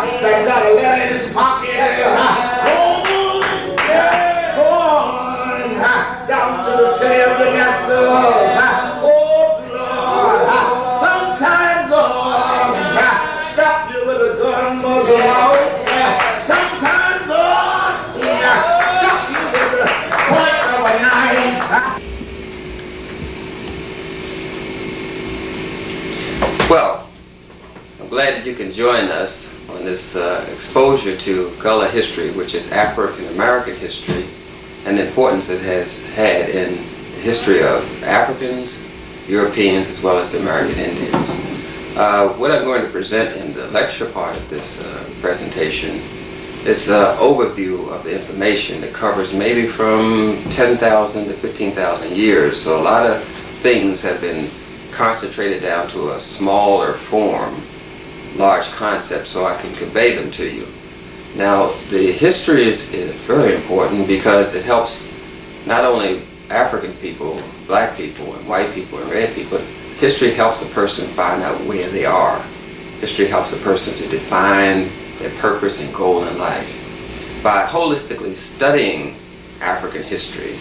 that got a letter in his pocket. Go on, down to the city of the masters. Oh, Lord, sometimes, stop you with a gun muzzle out. Sometimes, stop you with the point of a knife. Well, I'm glad that you can join us on this exposure to Gullah history, which is African American history, and the importance it has had in the history of Africans, Europeans, as well as the American Indians. What I'm going to present in the lecture part of this presentation is an overview of the information that covers maybe from 10,000 to 15,000 years. So a lot of things have been concentrated down to a smaller form, large concepts, so I can convey them to you. Now, the history is very important because it helps not only African people, black people, and white people, and red people. History helps a person find out where they are. History helps a person to define their purpose and goal in life. By holistically studying African history,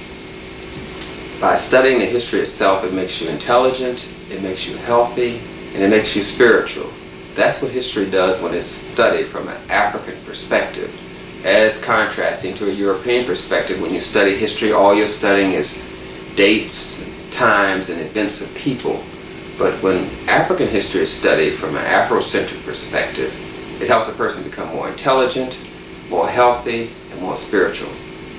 by studying the history itself, it makes you intelligent, it makes you healthy, and it makes you spiritual. That's what history does when it's studied from an African perspective, as contrasting to a European perspective. When you study history, all you're studying is dates, times, and events of people. But when African history is studied from an Afrocentric perspective, it helps a person become more intelligent, more healthy, and more spiritual.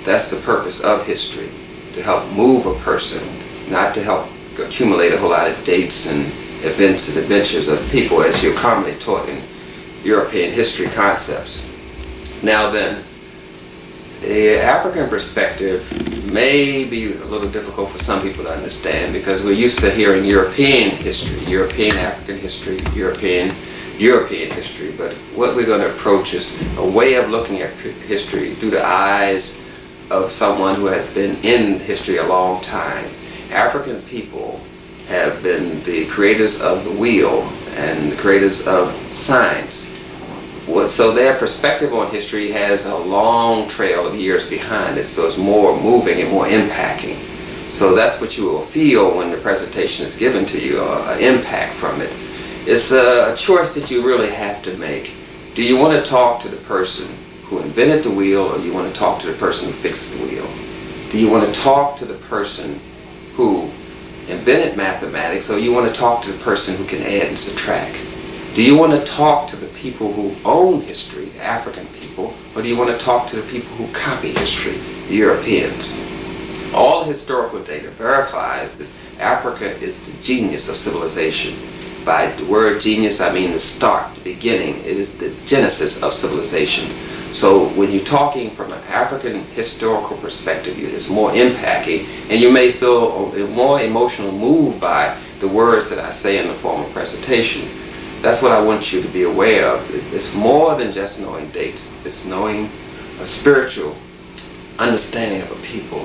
That's the purpose of history, to help move a person, not to help accumulate a whole lot of dates and events and adventures of people as you're commonly taught in European history concepts. Now then, the African perspective may be a little difficult for some people to understand because we're used to hearing European history, European African history, European history, but what we're going to approach is a way of looking at history through the eyes of someone who has been in history a long time. African people have been the creators of the wheel and the creators of science. So their perspective on history has a long trail of years behind it, so it's more moving and more impacting. So that's what you will feel when the presentation is given to you, an impact from it. It's a choice that you really have to make. Do you want to talk to the person who invented the wheel, or do you want to talk to the person who fixed the wheel? Do you want to talk to the person who invented mathematics, or you want to talk to the person who can add and subtract? Do you want to talk to the people who own history, the African people, or do you want to talk to the people who copy history, the Europeans? All historical data verifies that Africa is the genius of civilization. By the word genius, I mean the start, the beginning. It is the genesis of civilization. So when you're talking from an African historical perspective, it's more impacting, and you may feel a more emotional moved by the words that I say in the formal presentation. That's what I want you to be aware of. It's more than just knowing dates. It's knowing a spiritual understanding of a people,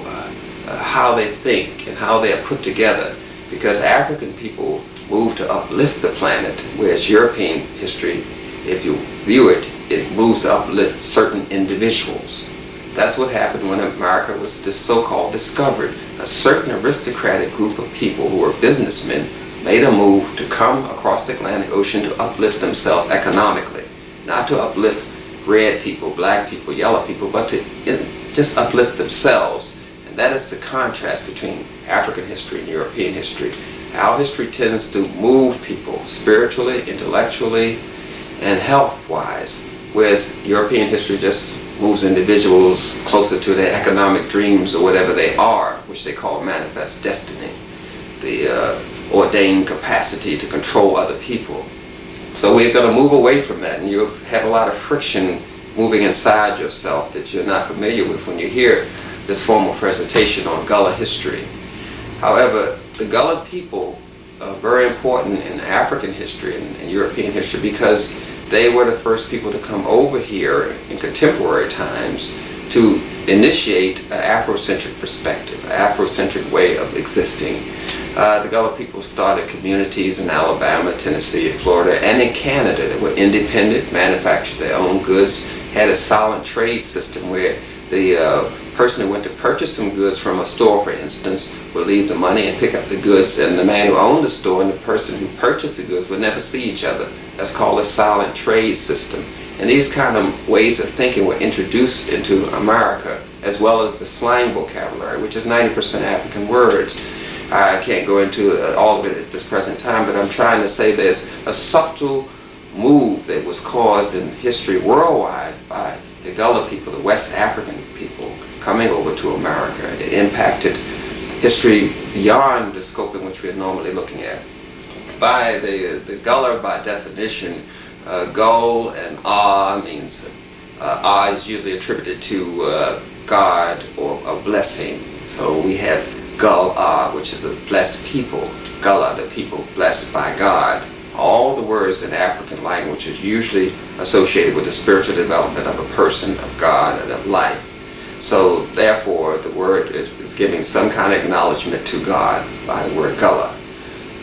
how they think and how they are put together. Because African people move to uplift the planet, whereas European history, if you view it, it moves to uplift certain individuals. That's what happened when America was so-called discovered. A certain aristocratic group of people who were businessmen made a move to come across the Atlantic Ocean to uplift themselves economically. Not to uplift red people, black people, yellow people, but to just uplift themselves. And that is the contrast between African history and European history. Our history tends to move people spiritually, intellectually, and health-wise, whereas European history just moves individuals closer to their economic dreams or whatever they are, which they call manifest destiny, the ordained capacity to control other people. So we're going to move away from that, and you'll have a lot of friction moving inside yourself that you're not familiar with when you hear this formal presentation on Gullah history. However, the Gullah people are very important in African history and European history because they were the first people to come over here in contemporary times to initiate an Afrocentric perspective, an Afrocentric way of existing. The Gullah people started communities in Alabama, Tennessee, Florida, and in Canada that were independent, manufactured their own goods, had a solid trade system where the person who went to purchase some goods from a store, for instance, would leave the money and pick up the goods, and the man who owned the store and the person who purchased the goods would never see each other. That's called a silent trade system. And these kind of ways of thinking were introduced into America, as well as the slang vocabulary, which is 90% African words. I can't go into all of it at this present time, but I'm trying to say there's a subtle move that was caused in history worldwide by the Gullah people, the West African people, coming over to America. It impacted history beyond the scope in which we're normally looking at. By the Gullah, by definition, Gul and means, is usually attributed to God or a blessing. So we have Gul, which is a blessed people. Gullah, the people blessed by God. All the words in African language is usually associated with the spiritual development of a person, of God, and of life. So therefore, the word is giving some kind of acknowledgement to God by the word Gullah.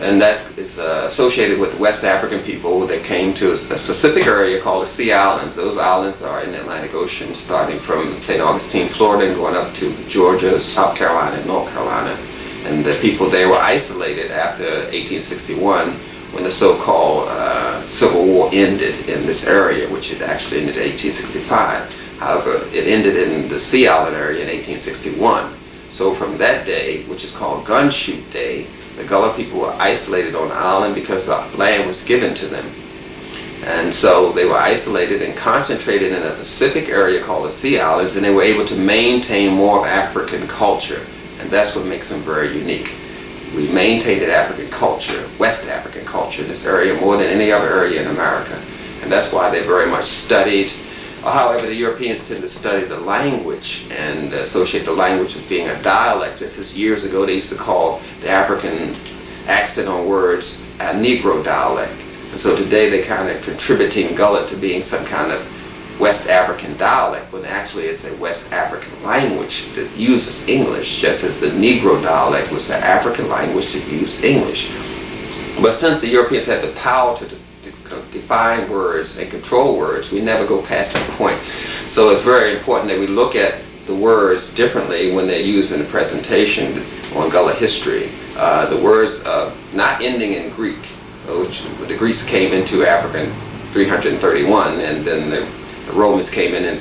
And that is associated with the West African people that came to a specific area called the Sea Islands. Those islands are in the Atlantic Ocean, starting from St. Augustine, Florida, and going up to Georgia, South Carolina, and North Carolina. And the people there were isolated after 1861, when the so-called Civil War ended in this area, which it actually ended in 1865. However, it ended in the Sea Island area in 1861. So from that day, which is called Gun Shoot Day, the Gullah people were isolated on the island because the land was given to them. And so they were isolated and concentrated in a Pacific area called the Sea Islands, and they were able to maintain more of African culture. And that's what makes them very unique. We maintained African culture, West African culture in this area more than any other area in America. And that's why they're very much studied. However, the Europeans tend to study the language and associate the language with being a dialect. This is years ago they used to call the African accent on words a Negro dialect. And so today they're kind of contributing Gullah to being some kind of West African dialect, when actually it's a West African language that uses English, just as the Negro dialect was the African language that used English. But since the Europeans had the power to define words and control words, we never go past that point. So it's very important that we look at the words differently when they're used in the presentation on Gullah history. The words not ending in Greek, which the Greeks came into Africa in 331, and then the Romans came in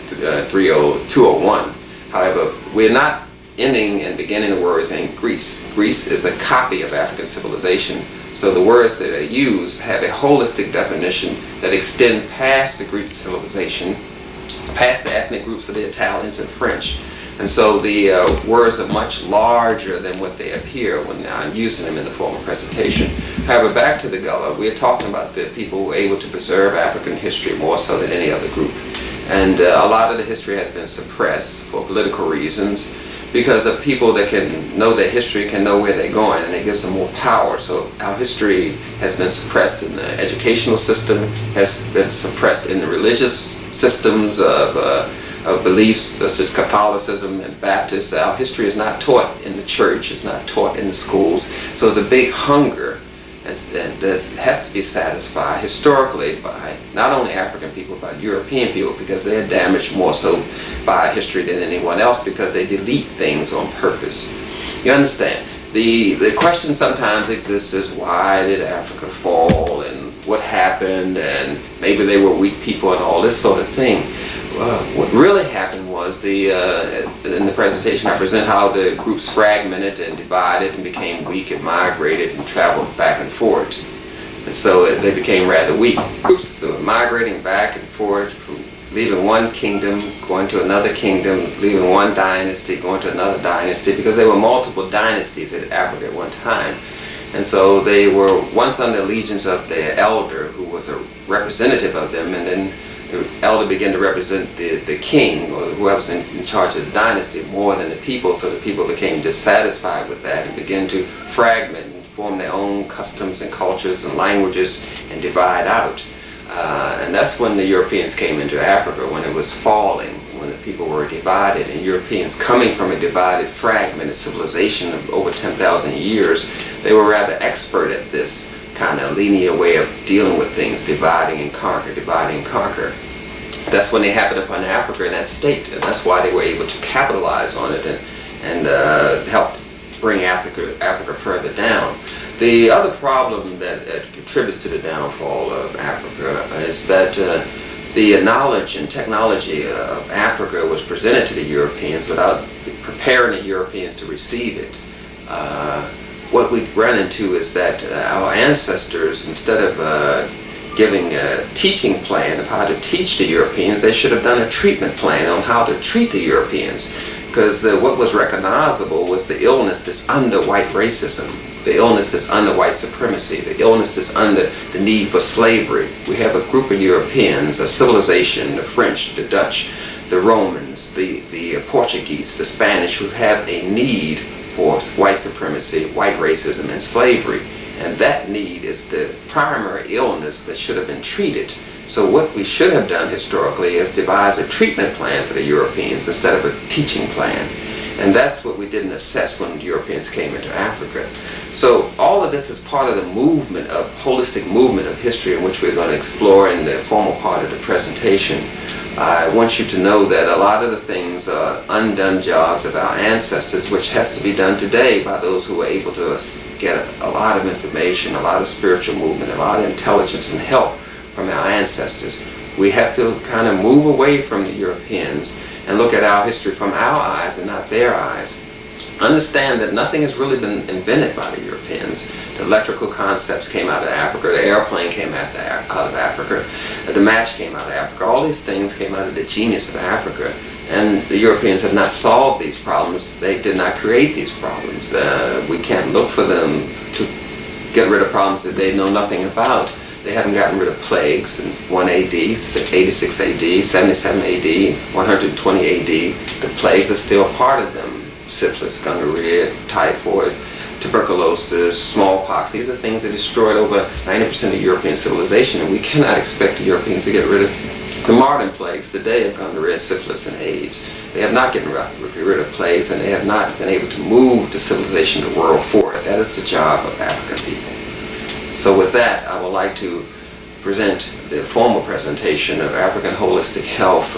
201. However, we're not ending and beginning the words in Greece. Greece is a copy of African civilization. So the words that are used have a holistic definition that extend past the Greek civilization, past the ethnic groups of the Italians and French. And so the words are much larger than what they appear when I'm using them in the formal presentation. However, back to the Gullah, we're talking about the people who were able to preserve African history more so than any other group. And a lot of the history has been suppressed for political reasons, because of people that can know their history can know where they're going, and it gives them more power. So our history has been suppressed in the educational system, has been suppressed in the religious systems of beliefs such as Catholicism and Baptists. Our history is not taught in the church, it's not taught in the schools. So there's a big hunger that has to be satisfied historically by not only African people but European people, because they're damaged more so by history than anyone else, because they delete things on purpose. You understand? The question sometimes exists is, why did Africa fall, and what happened, and maybe they were weak people and all this sort of thing. What really happened was in the presentation I present how the groups fragmented and divided and became weak and migrated and traveled back and forth. And so they became rather weak. Groups that were migrating back and forth, from leaving one kingdom, going to another kingdom, leaving one dynasty, going to another dynasty, because there were multiple dynasties in Africa at one time. And so they were once under the allegiance of their elder, who was a representative of them, and then the elder began to represent the king, or whoever's in charge of the dynasty, more than the people. So the people became dissatisfied with that and began to fragment and form their own customs and cultures and languages and divide out. And that's when the Europeans came into Africa, when it was falling, when when the people were divided, and Europeans coming from a divided, fragmented civilization of over 10,000 years, they were rather expert at this kind of linear way of dealing with things, dividing and conquer, dividing and conquer. That's when they happened upon Africa in that state, and that's why they were able to capitalize on it and helped bring Africa further down. The other problem that contributes to the downfall of Africa is that the knowledge and technology of Africa was presented to the Europeans without preparing the Europeans to receive it. What we run into is that our ancestors, instead of giving a teaching plan of how to teach the Europeans, they should have done a treatment plan on how to treat the Europeans. Because what was recognizable was the illness that's under white racism, the illness that's under white supremacy, the illness that's under the need for slavery. We have a group of Europeans, a civilization, the French, the Dutch, the Romans, the Portuguese, the Spanish, who have a need for white supremacy, white racism, and slavery. And that need is the primary illness that should have been treated. So what we should have done historically is devise a treatment plan for the Europeans instead of a teaching plan. And that's what we didn't assess when the Europeans came into Africa. So all of this is part of the movement, of holistic movement of history, in which we're going to explore in the formal part of the presentation. I want you to know that a lot of the things are undone jobs of our ancestors, which has to be done today by those who are able to get a lot of information, a lot of spiritual movement, a lot of intelligence and help from our ancestors. We have to kind of move away from the Europeans and look at our history from our eyes and not their eyes. Understand that nothing has really been invented by the Europeans. The electrical concepts came out of Africa, the airplane came out of Africa, the match came out of Africa. All these things came out of the genius of Africa. And the Europeans have not solved these problems. They did not create these problems. We can't look for them to get rid of problems that they know nothing about. They haven't gotten rid of plagues in 1 AD, 86 AD, 77 AD, 120 AD. The plagues are still part of them. Syphilis, gonorrhea, typhoid, tuberculosis, smallpox. These are things that destroyed over 90% of European civilization, and we cannot expect the Europeans to get rid of the modern plagues today of gonorrhea, syphilis, and AIDS. They have not gotten rid of plagues, and they have not been able to move the civilization of the world forward. That is the job of African people. So with that, I would like to present the formal presentation of African Holistic Health.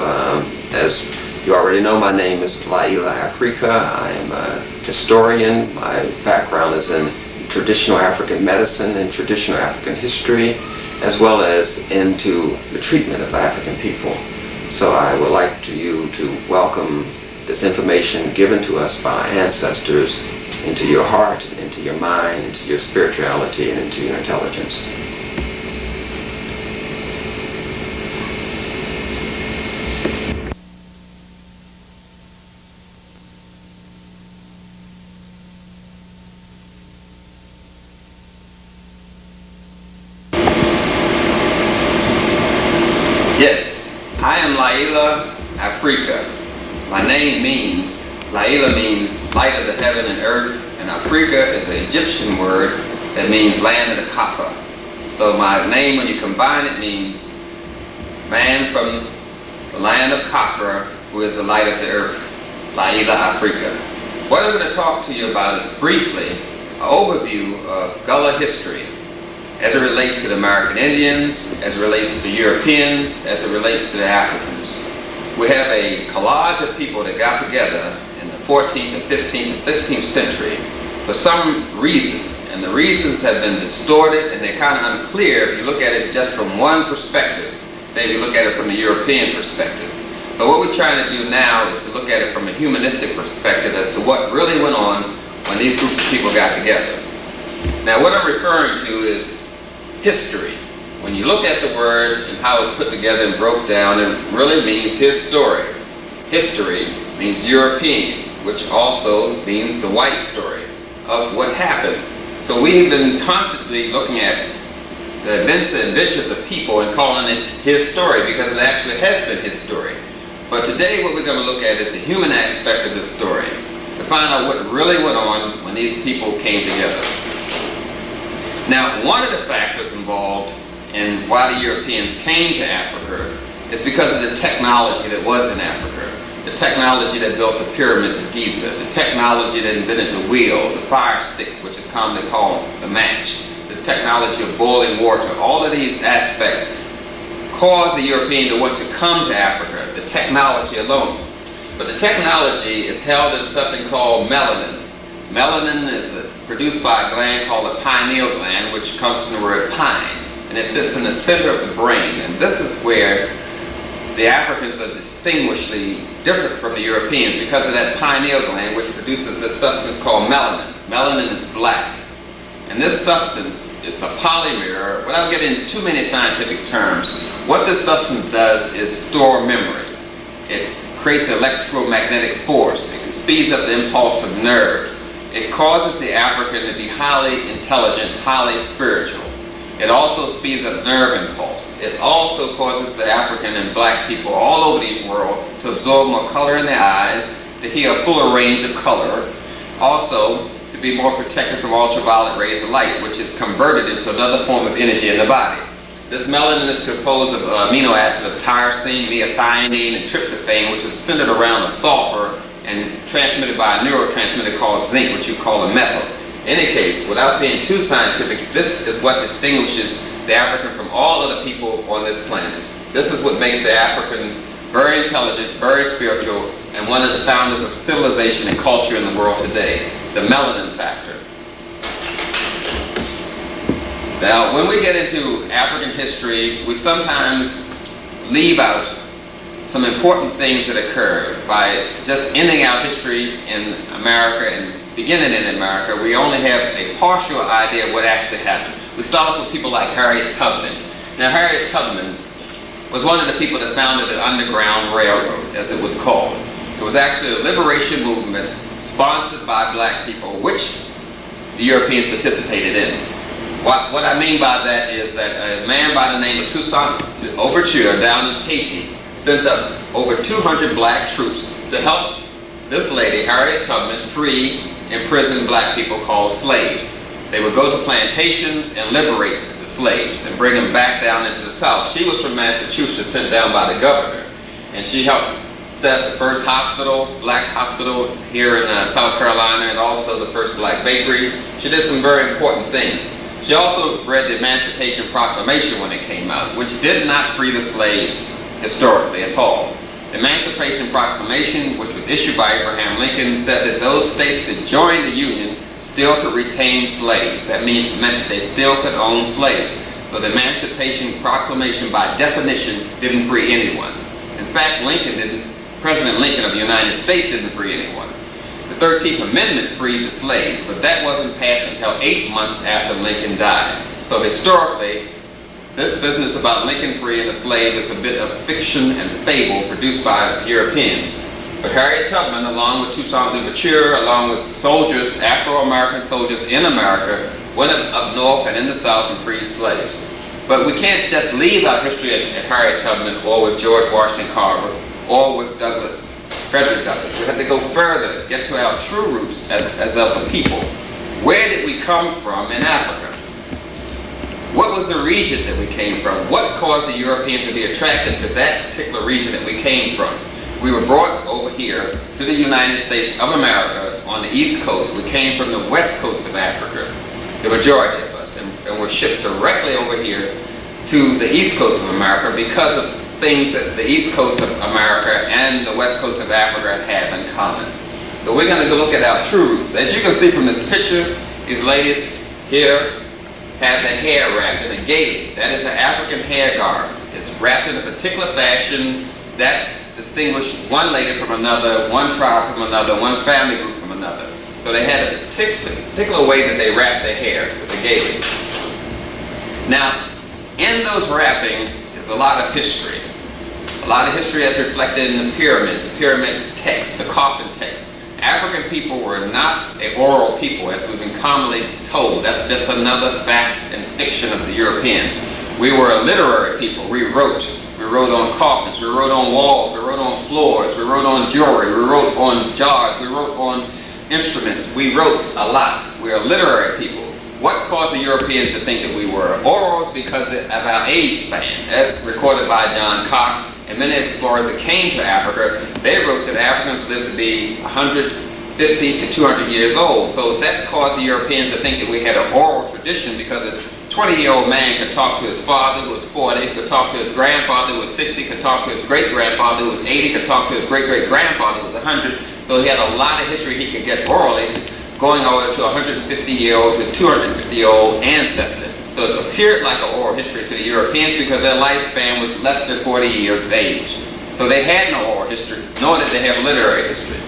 As you already know, my name is Llaila Afrika. I am a historian. My background is in traditional African medicine and traditional African history, as well as into the treatment of African people. So I would like you to welcome this information given to us by ancestors into your heart, into your mind, into your spirituality, and into your intelligence. Yes, I am Llaila Afrika. My name means, Llaila means light of the heaven and earth, and Afrika is an Egyptian word that means land of the Kappa. So my name, when you combine it, means man from the land of Kappa, who is the light of the earth, Llaila Afrika. What I'm going to talk to you about is briefly an overview of Gullah history as it relates to the American Indians, as it relates to Europeans, as it relates to the Africans. We have a collage of people that got together in the 14th and 15th and 16th century for some reason, and the reasons have been distorted and they're kind of unclear if you look at it just from one perspective. Say if you look at it from the European perspective. So what we're trying to do now is to look at it from a humanistic perspective as to what really went on when these groups of people got together. Now what I'm referring to is history. When you look at the word and how it's put together and broke down, it really means his story. History means European, which also means the white story of what happened. So we've been constantly looking at the events and adventures of people and calling it his story because it actually has been his story. But today what we're going to look at is the human aspect of this story to find out what really went on when these people came together. Now, one of the factors involved in why the Europeans came to Africa is because of the technology that was in Africa. the technology that built the pyramids of Giza, the technology that invented the wheel, the fire stick, which is commonly called the match, the technology of boiling water. All of these aspects caused the European to want to come to Africa, the technology alone. But the technology is held in something called melanin. Melanin is produced by a gland called the pineal gland, which comes from the word pine, and it sits in the center of the brain. And this is where the Africans are distinguishedly different from the Europeans because of that pineal gland, which produces this substance called melanin. Melanin is black. And this substance is a polymer. Without getting into too many scientific terms, what this substance does is store memory. It creates electromagnetic force. It speeds up the impulse of nerves. It causes the African to be highly intelligent, highly spiritual. It also speeds up nerve impulse. It also causes the African and black people all over the world to absorb more color in their eyes, to hear a fuller range of color, also to be more protected from ultraviolet rays of light, which is converted into another form of energy in the body. This melanin is composed of amino acids of tyrosine, methionine, and tryptophan, which is centered around a sulfur and transmitted by a neurotransmitter called zinc, which you call a metal. In any case, without being too scientific, this is what distinguishes the African from all other people on this planet. This is what makes the African very intelligent, very spiritual, and one of the founders of civilization and culture in the world today, the melanin factor. Now, when we get into African history, we sometimes leave out some important things that occurred. By just ending our history in America and beginning in America, we only have a partial idea of what actually happened. We start off with people like Harriet Tubman. Now, Harriet Tubman was one of the people that founded the Underground Railroad, as it was called. It was actually a liberation movement sponsored by black people, which the Europeans participated in. What I mean by that is that a man by the name of Toussaint Louverture down in Haiti sent up over 200 black troops to help this lady, Harriet Tubman, free imprisoned black people called slaves. They would go to plantations and liberate the slaves and bring them back down into the South. She was from Massachusetts, sent down by the governor, and she helped set up the first hospital, black hospital here in South Carolina, and also the first black bakery. She did some very important things. She also read the Emancipation Proclamation when it came out, which did not free the slaves historically at all. The Emancipation Proclamation, which was issued by Abraham Lincoln, said that those states that joined the Union still could retain slaves. That meant that they still could own slaves. So the Emancipation Proclamation, by definition, didn't free anyone. In fact, President Lincoln of the United States didn't free anyone. The 13th Amendment freed the slaves, but that wasn't passed until 8 months after Lincoln died. So historically, this business about Lincoln freeing a slave is a bit of fiction and fable produced by Europeans. But Harriet Tubman, along with Toussaint Louverture, along with soldiers, Afro-American soldiers in America, went up north and in the South and freed slaves. But we can't just leave our history at Harriet Tubman or with George Washington Carver or with Frederick Douglass. We have to go further, get to our true roots as of a people. Where did we come from in Africa? What was the region that we came from? What caused the Europeans to be attracted to that particular region that we came from? We were brought over here to the United States of America on the East Coast. We came from the West Coast of Africa, the majority of us, and were shipped directly over here to the East Coast of America because of things that the East Coast of America and the West Coast of Africa have in common. So we're going to go look at our true roots. As you can see from this picture, these ladies here have their hair wrapped in a gaiter. That is an African hair garb. It's wrapped in a particular fashion that distinguished one lady from another, one tribe from another, one family group from another. So they had a particular way that they wrapped their hair with a gaiter. Now, in those wrappings is a lot of history. A lot of history that's reflected in the pyramids, the pyramid text, the coffin text. African people were not an oral people, as we've been commonly told. That's just another fact and fiction of the Europeans. We were a literary people. We wrote. We wrote on coffins. We wrote on walls. We wrote on floors. We wrote on jewelry. We wrote on jars. We wrote on instruments. We wrote a lot. We are literary people. What caused the Europeans to think that we were orals? Because of our age span, as recorded by John Cock and many explorers that came to Africa, they wrote that Africans lived to be 150 to 200 years old. So that caused the Europeans to think that we had an oral tradition, because a 20-year-old man could talk to his father who was 40, could talk to his grandfather who was 60, could talk to his great-grandfather who was 80, could talk to his great-great-grandfather who was 100. So he had a lot of history he could get orally, going over to a 150-year-old to 250-year-old ancestor. So it appeared like an oral history to the Europeans because their lifespan was less than 40 years of age. So they had no oral history, nor did they have literary history.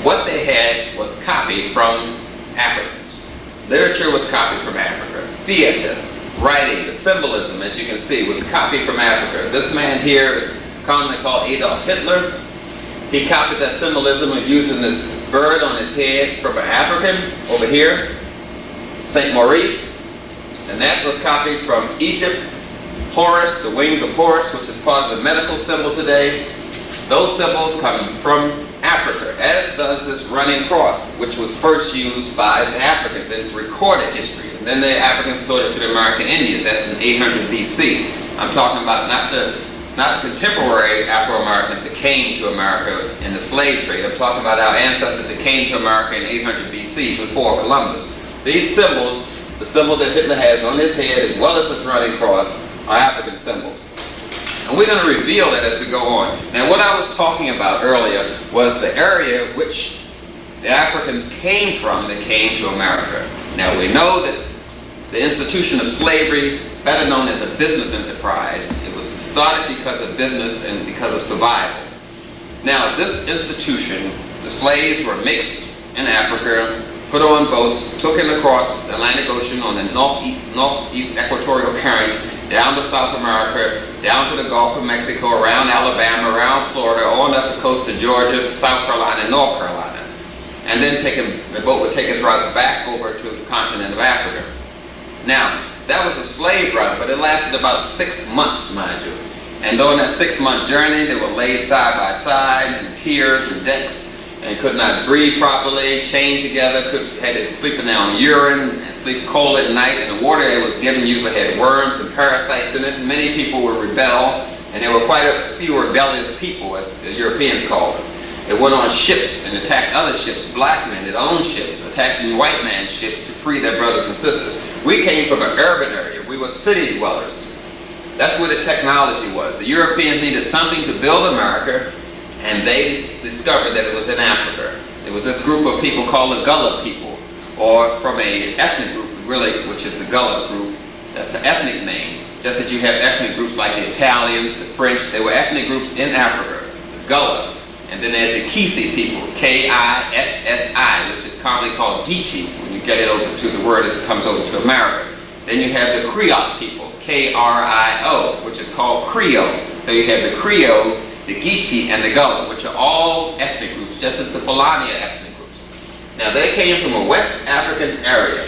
What they had was copied from Africans. Literature was copied from Africa. Theater, writing, the symbolism, as you can see, was copied from Africa. This man here is commonly called Adolf Hitler. He copied that symbolism of using this bird on his head from an African over here, St. Maurice. And that was copied from Egypt. Horus, the wings of Horus, which is part of the medical symbol today. Those symbols come from Africa, as does this running cross, which was first used by the Africans in recorded history. And then the Africans taught it to the American Indians. That's in 800 BC. I'm talking about not the contemporary Afro-Americans that came to America in the slave trade. I'm talking about our ancestors that came to America in 800 BC before Columbus. These symbols, the symbol that Hitler has on his head as well as his running cross, are African symbols. And we're going to reveal that as we go on. Now, what I was talking about earlier was the area which the Africans came from that came to America. Now, we know that the institution of slavery, better known as a business enterprise, it was started because of business and because of survival. Now, this institution, the slaves were mixed in Africa, put on boats, took them across the Atlantic Ocean on the northeast equatorial current, down to South America, down to the Gulf of Mexico, around Alabama, around Florida, on up the coast of Georgia, South Carolina, North Carolina. And then the boat would take its route back over to the continent of Africa. Now, that was a slave route, but it lasted about 6 months, mind you. And during that 6-month journey, they were laid side by side in tiers and decks, and could not breathe properly, chained together, had to sleep in their own urine, and sleep cold at night, and the water they was given usually had worms and parasites in it. And many people would rebel, and there were quite a few rebellious people, as the Europeans called them. They went on ships and attacked other ships, black men that owned ships, attacking white man's ships to free their brothers and sisters. We came from an urban area. We were city dwellers. That's where the technology was. The Europeans needed something to build America, and they discovered that it was in Africa. There was this group of people called the Gullah people, or from an ethnic group, really, which is the Gullah group. That's the ethnic name. Just as you have ethnic groups like the Italians, the French, they were ethnic groups in Africa, the Gullah. And then there's the Kissi people, K-I-S-S-I, which is commonly called Geechee when you get it over to the word as it comes over to America. Then you have the Creole people, K-R-I-O, which is called Creole. So you have the Creole, the Geechee, and the Gullah, which are all ethnic groups, just as the Fulani are ethnic groups. Now, they came from a West African area,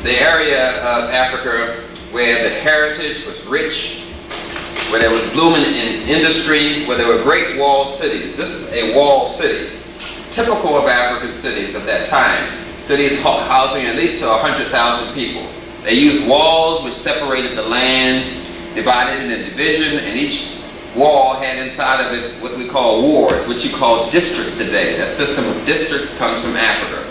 the area of Africa where the heritage was rich, where there was blooming in industry, where there were great walled cities. This is a walled city, typical of African cities of that time. Cities housing at least to 100,000 people. They used walls which separated the land, divided it in division, and each wall had inside of it what we call wards, which you call districts today. That system of districts comes from Africa.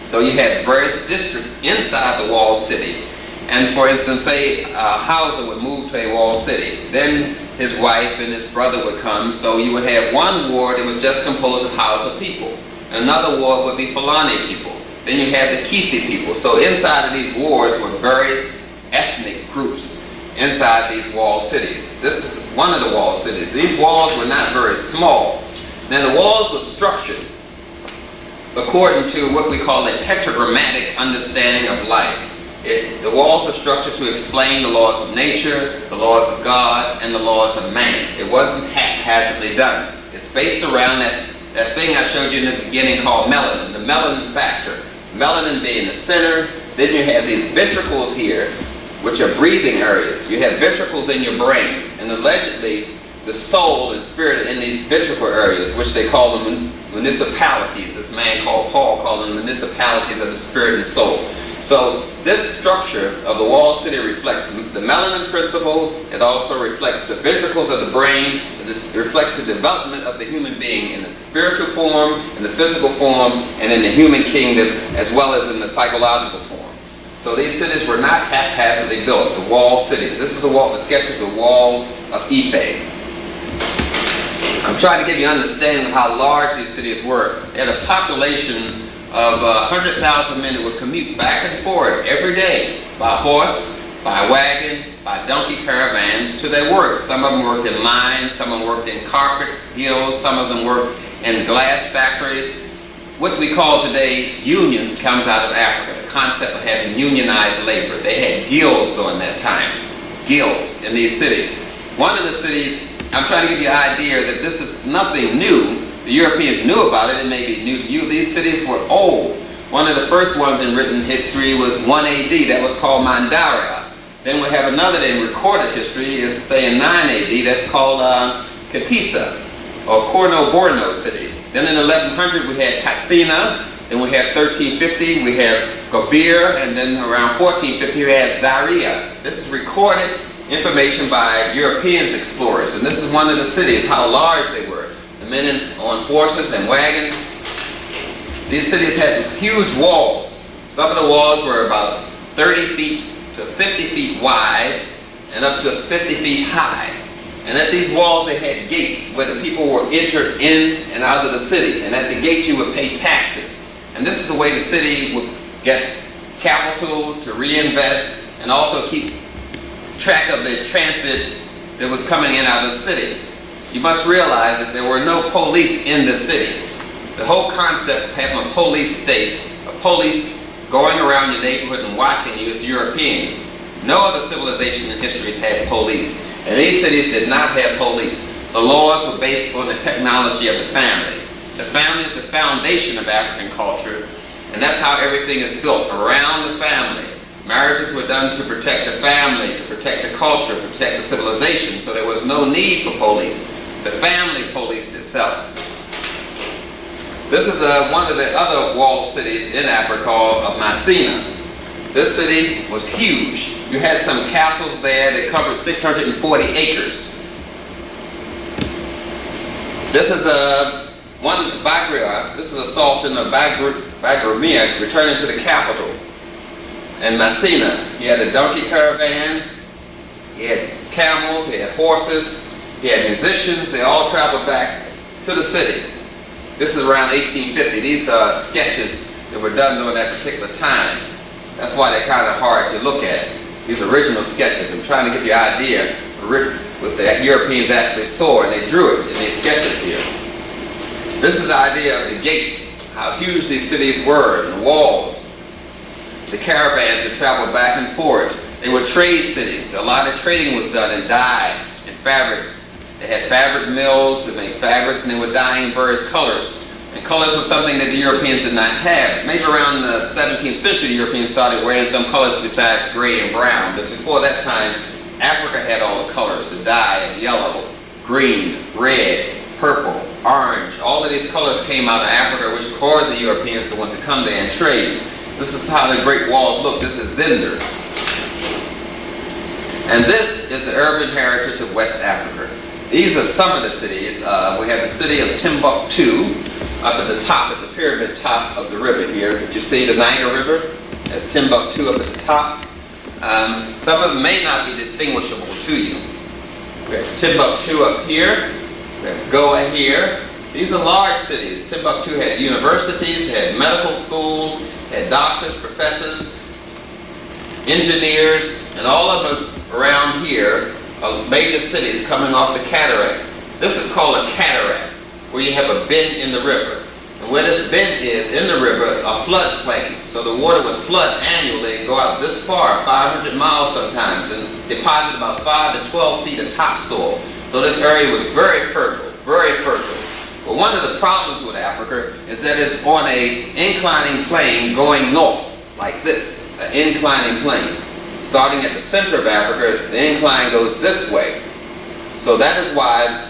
So you had various districts inside the walled city. And for instance, say Hausa would move to a walled city. Then his wife and his brother would come. So you would have one ward that was just composed of Hausa people. Another ward would be Fulani people. Then you have the Kissi people. So inside of these wards were various ethnic groups inside these walled cities. This is one of the walled cities. These walls were not very small. Now the walls were structured according to what we call a tetragrammatic understanding of life. The walls were structured to explain the laws of nature, the laws of God, and the laws of man. It wasn't haphazardly done. It's based around that thing I showed you in the beginning called melanin, the melanin factor. Melanin being the center. Then you have these ventricles here, which are breathing areas. You have ventricles in your brain, and allegedly the soul and spirit in these ventricle areas, which they call them municipalities. This man called Paul called them municipalities of the spirit and soul. So this structure of the walled city reflects the melanin principle. It also reflects the ventricles of the brain. This reflects the development of the human being in the spiritual form, in the physical form, and in the human kingdom, as well as in the psychological form. So these cities were not haphazardly built, the walled cities. This is the sketch of the walls of Ife. I'm trying to give you an understanding of how large these cities were. They had a population of 100,000 men that would commute back and forth every day by horse, by wagon, by donkey caravans to their work. Some of them worked in mines, some of them worked in carpet hills, some of them worked in glass factories. What we call today unions comes out of Africa, the concept of having unionized labor. They had guilds during that time, guilds in these cities. One of the cities, I'm trying to give you an idea that this is nothing new. The Europeans knew about it, it may be new to you. These cities were old. One of the first ones in written history was 1 AD, that was called Mandaria. Then we have another in recorded history, say in 9 AD, that's called Katisa, or Corno-Borno city. Then in 1100 we had Cassina, then we have 1350, we have Gobir, and then around 1450 we had Zaria. This is recorded information by Europeans explorers, and this is one of the cities, how large they were. The men on horses and wagons. These cities had huge walls. Some of the walls were about 30 feet to 50 feet wide and up to 50 feet high. And at these walls they had gates where the people were entered in and out of the city. And at the gate you would pay taxes. And this is the way the city would get capital to reinvest and also keep track of the transit that was coming in and out of the city. You must realize that there were no police in the city. The whole concept of having a police state, a police going around your neighborhood and watching you is European. No other civilization in history has had police. And these cities did not have police. The laws were based on the technology of the family. The family is the foundation of African culture, and that's how everything is built, around the family. Marriages were done to protect the family, to protect the culture, to protect the civilization, so there was no need for police. The family policed itself. This is one of the other walled cities in Africa called Masina. This city was huge. You had some castles there that covered 640 acres. This is one of the Bagria. This is a sultan of Bagramia returning to the capital. And Masina, he had a donkey caravan, he had camels, he had horses, he had musicians. They all traveled back to the city. This is around 1850. These are sketches that were done during that particular time. That's why they're kind of hard to look at. These original sketches. I'm trying to give you an idea of what the Europeans actually saw, and they drew it in these sketches here. This is the idea of the gates, how huge these cities were, and the walls, the caravans that traveled back and forth. They were trade cities. A lot of trading was done in dye and fabric. They had fabric mills to make fabrics, and they were dyeing various colors. And colors were something that the Europeans did not have. Maybe around the 17th century, the Europeans started wearing some colors besides gray and brown. But before that time, Africa had all the colors, the dye of yellow, green, red, purple, orange. All of these colors came out of Africa, which caused the Europeans to want to come there and trade. This is how the Great Walls look. This is Zinder. And this is the urban heritage of West Africa. These are some of the cities. We have the city of Timbuktu up at the top, at the pyramid top of the river here. You see the Niger River? That's Timbuktu up at the top. Some of them may not be distinguishable to you. We have Timbuktu up here. We have Goa here. These are large cities. Timbuktu had universities, had medical schools, had doctors, professors, engineers, and all of them around here are major cities coming off the cataracts. This is called a cataract, where you have a bend in the river. And where this bend is in the river are floodplains. So the water would flood annually and go out this far, 500 miles sometimes, and deposit about 5 to 12 feet of topsoil. So this area was very fertile, very fertile. But one of the problems with Africa is that it's on an inclining plane going north, like this, an inclining plane. Starting at the center of Africa, the incline goes this way. So that is why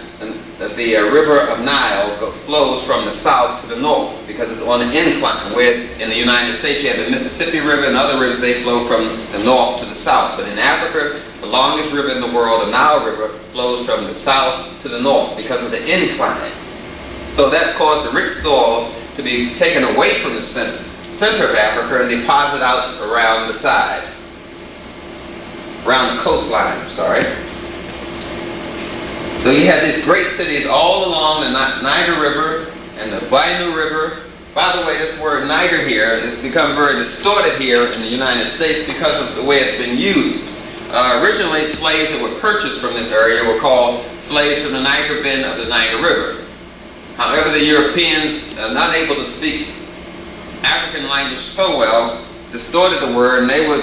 the river of Nile flows from the south to the north because it's on an incline, whereas in the United States you have the Mississippi River and other rivers, they flow from the north to the south. But in Africa, the longest river in the world, the Nile River, flows from the south to the north because of the incline. So that caused the rich soil to be taken away from the center of Africa and deposited out around the side, around the coastline, I'm sorry. So you have these great cities all along the Niger River and the Bainu River. By the way, this word Niger here has become very distorted here in the United States because of the way it's been used. Originally, slaves that were purchased from this area were called slaves from the Niger bend of the Niger River. However, the Europeans, unable to speak African language so well, distorted the word, and they would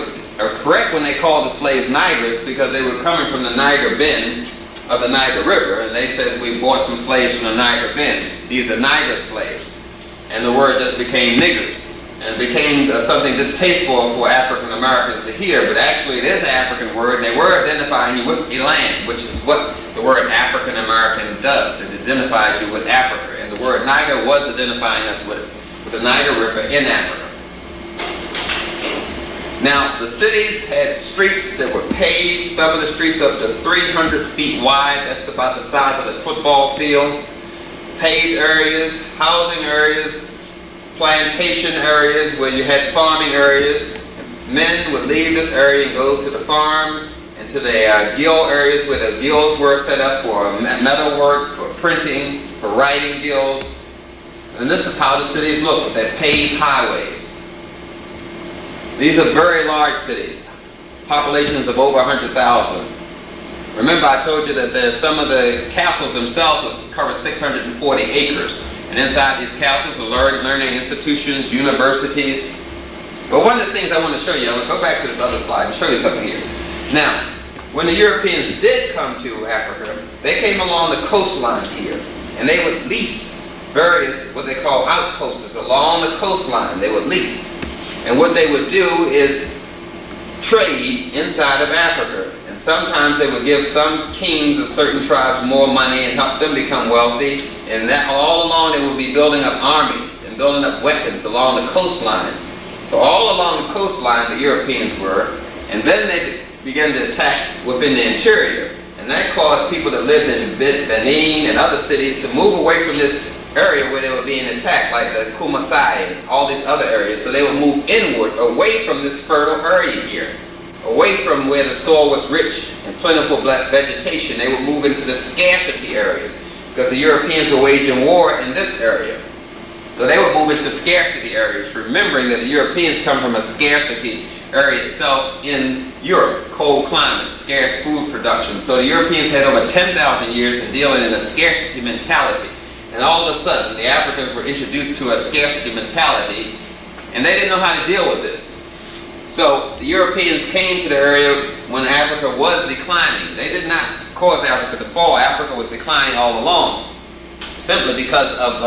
correct when they called the slaves Nigers because they were coming from the Niger bend of the Niger River, and they said, we bought some slaves from the Niger bend. These are Niger slaves. And the word just became niggers, and became something distasteful for African Americans to hear, but actually it is an African word, and they were identifying you with a land, which is what the word African American does. It identifies you with Africa, and the word Niger was identifying us with the Niger River in Africa. Now, the cities had streets that were paved. Some of the streets up to 300 feet wide. That's about the size of the football field. Paved areas, housing areas, plantation areas where you had farming areas. Men would leave this area and go to the farm and to the guild areas where the guilds were set up for metal work, for printing, for writing guilds. And this is how the cities look with their paved highways. These are very large cities, populations of over 100,000. Remember, I told you that some of the castles themselves would cover 640 acres. And inside these castles were learning institutions, universities. But one of the things I want to show you, I'll go back to this other slide and show you something here. Now, when the Europeans did come to Africa, they came along the coastline here. And they would lease various, what they call outposts along the coastline. They would lease. And what they would do is trade inside of Africa. And sometimes they would give some kings of certain tribes more money and help them become wealthy. And that all along they would be building up armies and building up weapons along the coastlines. So all along the coastline the Europeans were. And then they began to attack within the interior. And that caused people that lived in Benin and other cities to move away from this area where they were being attacked, like the Kumasai and all these other areas. So they would move inward, away from this fertile area here, away from where the soil was rich and plentiful vegetation. They would move into the scarcity areas because the Europeans were waging war in this area. So they would move into scarcity areas, remembering that the Europeans come from a scarcity area itself in Europe, cold climate, scarce food production. So the Europeans had over 10,000 years of dealing in a scarcity mentality. And all of a sudden, the Africans were introduced to a scarcity mentality, and they didn't know how to deal with this. So the Europeans came to the area when Africa was declining. They did not cause Africa to fall. Africa was declining all along, simply because of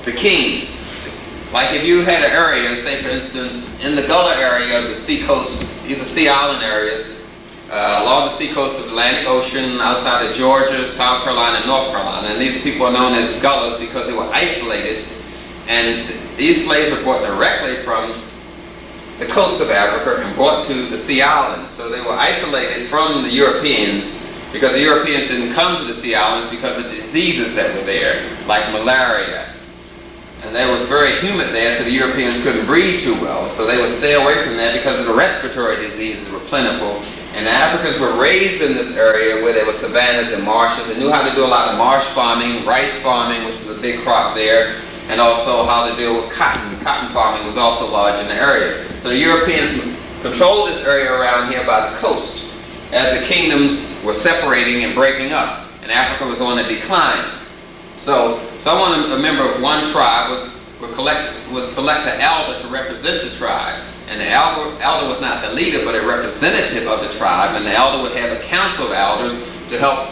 the kings. Like if you had an area, say for instance, in the Gullah area of the sea coast, these are sea island areas, along the sea coast of the Atlantic Ocean, outside of Georgia, South Carolina, and North Carolina. And these people are known as Gullahs because they were isolated. And these slaves were brought directly from the coast of Africa and brought to the sea islands. So they were isolated from the Europeans because the Europeans didn't come to the sea islands because of diseases that were there, like malaria. And it was very humid there, so the Europeans couldn't breathe too well. So they would stay away from that because of the respiratory diseases were plentiful. And the Africans were raised in this area where there were savannas and marshes and knew how to do a lot of marsh farming, rice farming, which was a big crop there, and also how to deal with cotton. Cotton farming was also large in the area. So the Europeans controlled this area around here by the coast as the kingdoms were separating and breaking up, and Africa was on a decline. So someone, a member of one tribe, would select an elder to represent the tribe. And the elder was not the leader, but a representative of the tribe. And the elder would have a council of elders to help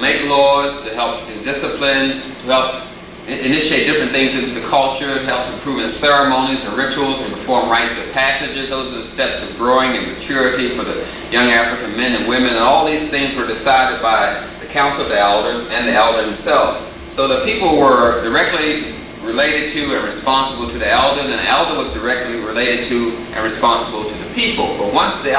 make laws, to help in discipline, to help initiate different things into the culture, to help improve in ceremonies and rituals and perform rites of passages. Those are the steps of growing and maturity for the young African men and women. And all these things were decided by the the council of the elders, and the elder himself. So the people were directly related to and responsible to the elder, and the elder was directly related to and responsible to the people. But once the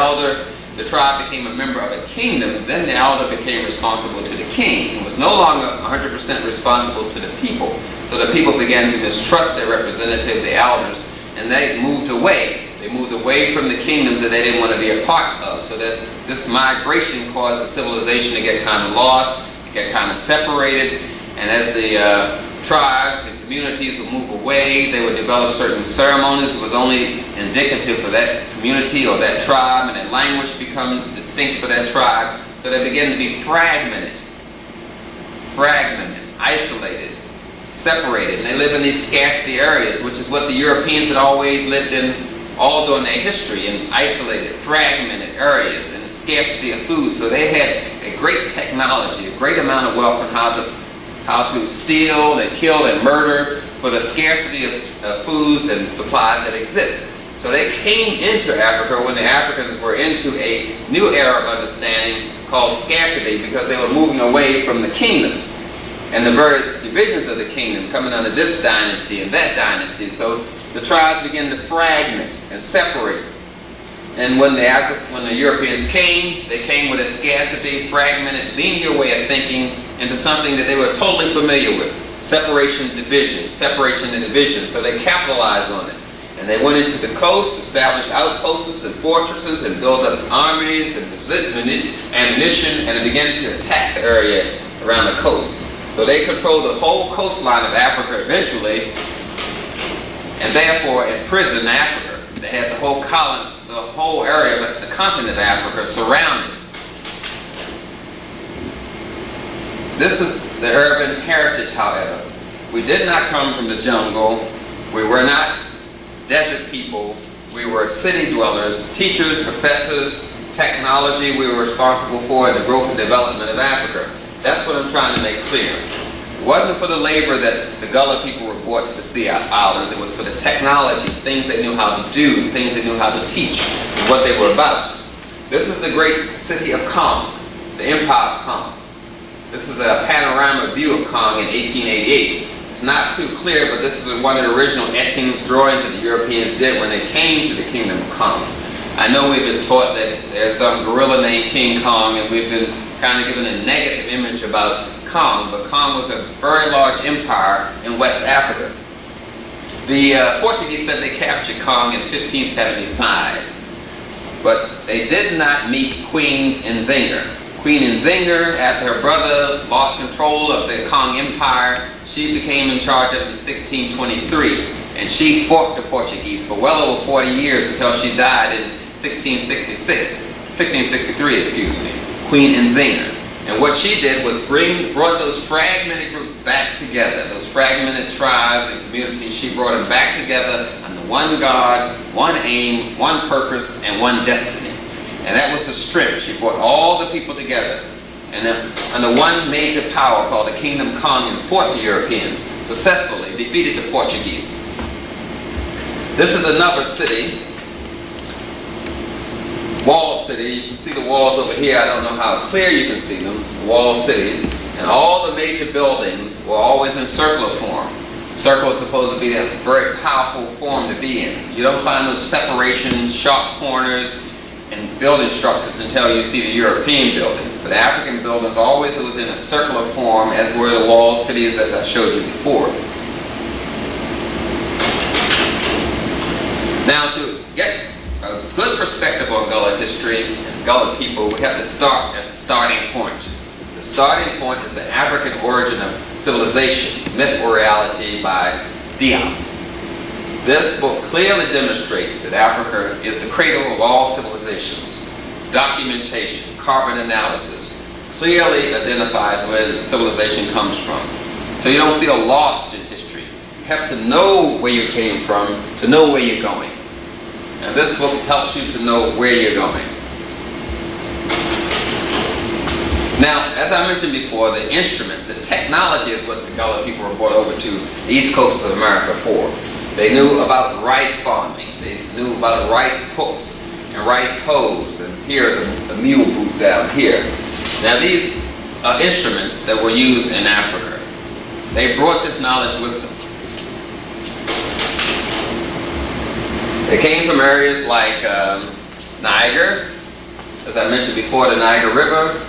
tribe became a member of a kingdom, then the elder became responsible to the king. He was no longer 100% responsible to the people. So the people began to mistrust their representative, the elders, and they moved away. They moved away from the kingdoms that they didn't want to be a part of. So this migration caused the civilization to get kind of lost, to get kind of separated, and as the tribes and communities would move away, they would develop certain ceremonies that was only indicative for that community or that tribe, and that language become distinct for that tribe. So they began to be fragmented, isolated, separated, and they live in these scarcity areas, which is what the Europeans had always lived in all during their history, in isolated, fragmented areas, and the scarcity of food. So they had a great technology, a great amount of wealth on how to steal and kill and murder for the scarcity of foods and supplies that exist. So they came into Africa when the Africans were into a new era of understanding called scarcity, because they were moving away from the kingdoms and the various divisions of the kingdom coming under this dynasty and that dynasty. So the tribes began to fragment and separate. And when the Europeans came, they came with a scarcity, fragmented, linear way of thinking into something that they were totally familiar with. Separation, division, separation and division. So they capitalized on it. And they went into the coast, established outposts and fortresses, and built up armies and ammunition, and they began to attack the area around the coast. So they controlled the whole coastline of Africa eventually, and therefore imprisoned Africa. They had the whole area of the continent of Africa surrounded. This is the urban heritage, however. We did not come from the jungle. We were not desert people. We were city dwellers, teachers, professors, technology we were responsible for in the growth and development of Africa. That's what I'm trying to make clear. It wasn't for the labor that the Gullah people were brought to the Sea Islands. It was for the technology, things they knew how to do, things they knew how to teach, and what they were about. This is the great city of Kong, the Empire of Kong. This is a panorama view of Kong in 1888. It's not too clear, but this is one of the original etchings, drawings that the Europeans did when they came to the Kingdom of Kong. I know we've been taught that there's some gorilla named King Kong, and we've been kind of given a negative image about Kong, but Kong was a very large empire in West Africa. The Portuguese said they captured Kong in 1575, but they did not meet Queen Nzinga. Queen Nzinga, after her brother lost control of the Kong Empire, she became in charge of it in 1623, and she fought the Portuguese for well over 40 years until she died in 1663, Queen Nzinga. And what she did was brought those fragmented groups back together, those fragmented tribes and communities. She brought them back together under one God, one aim, one purpose, and one destiny. And that was the strength. She brought all the people together, and then under one major power called the Kingdom of Kong, and fought the Europeans successfully, defeated the Portuguese. This is another city, walled city. You can see the walls over here. I don't know how clear you can see them. Walled cities, and all the major buildings were always in circular form. Circle is supposed to be a very powerful form to be in. You don't find those separations, sharp corners, and building structures until you see the European buildings. But the African buildings always was in a circular form, as were the walled cities, as I showed you before. Now, to get a good perspective on Gullah history and Gullah people, we have to start at the starting point. The starting point is the African origin of civilization, Myth or Reality by Diop. This book clearly demonstrates that Africa is the cradle of all civilizations. Documentation, carbon analysis, clearly identifies where the civilization comes from. So you don't feel lost in history. You have to know where you came from to know where you're going. And this book helps you to know where you're going. Now, as I mentioned before, the instruments, the technology is what the Gullah people were brought over to the east coast of America for. They knew about rice farming. They knew about rice hooks and rice hoes. And here's a mule boot down here. Now these instruments that were used in Africa. They brought this knowledge with them. They came from areas like Niger, as I mentioned before, the Niger River.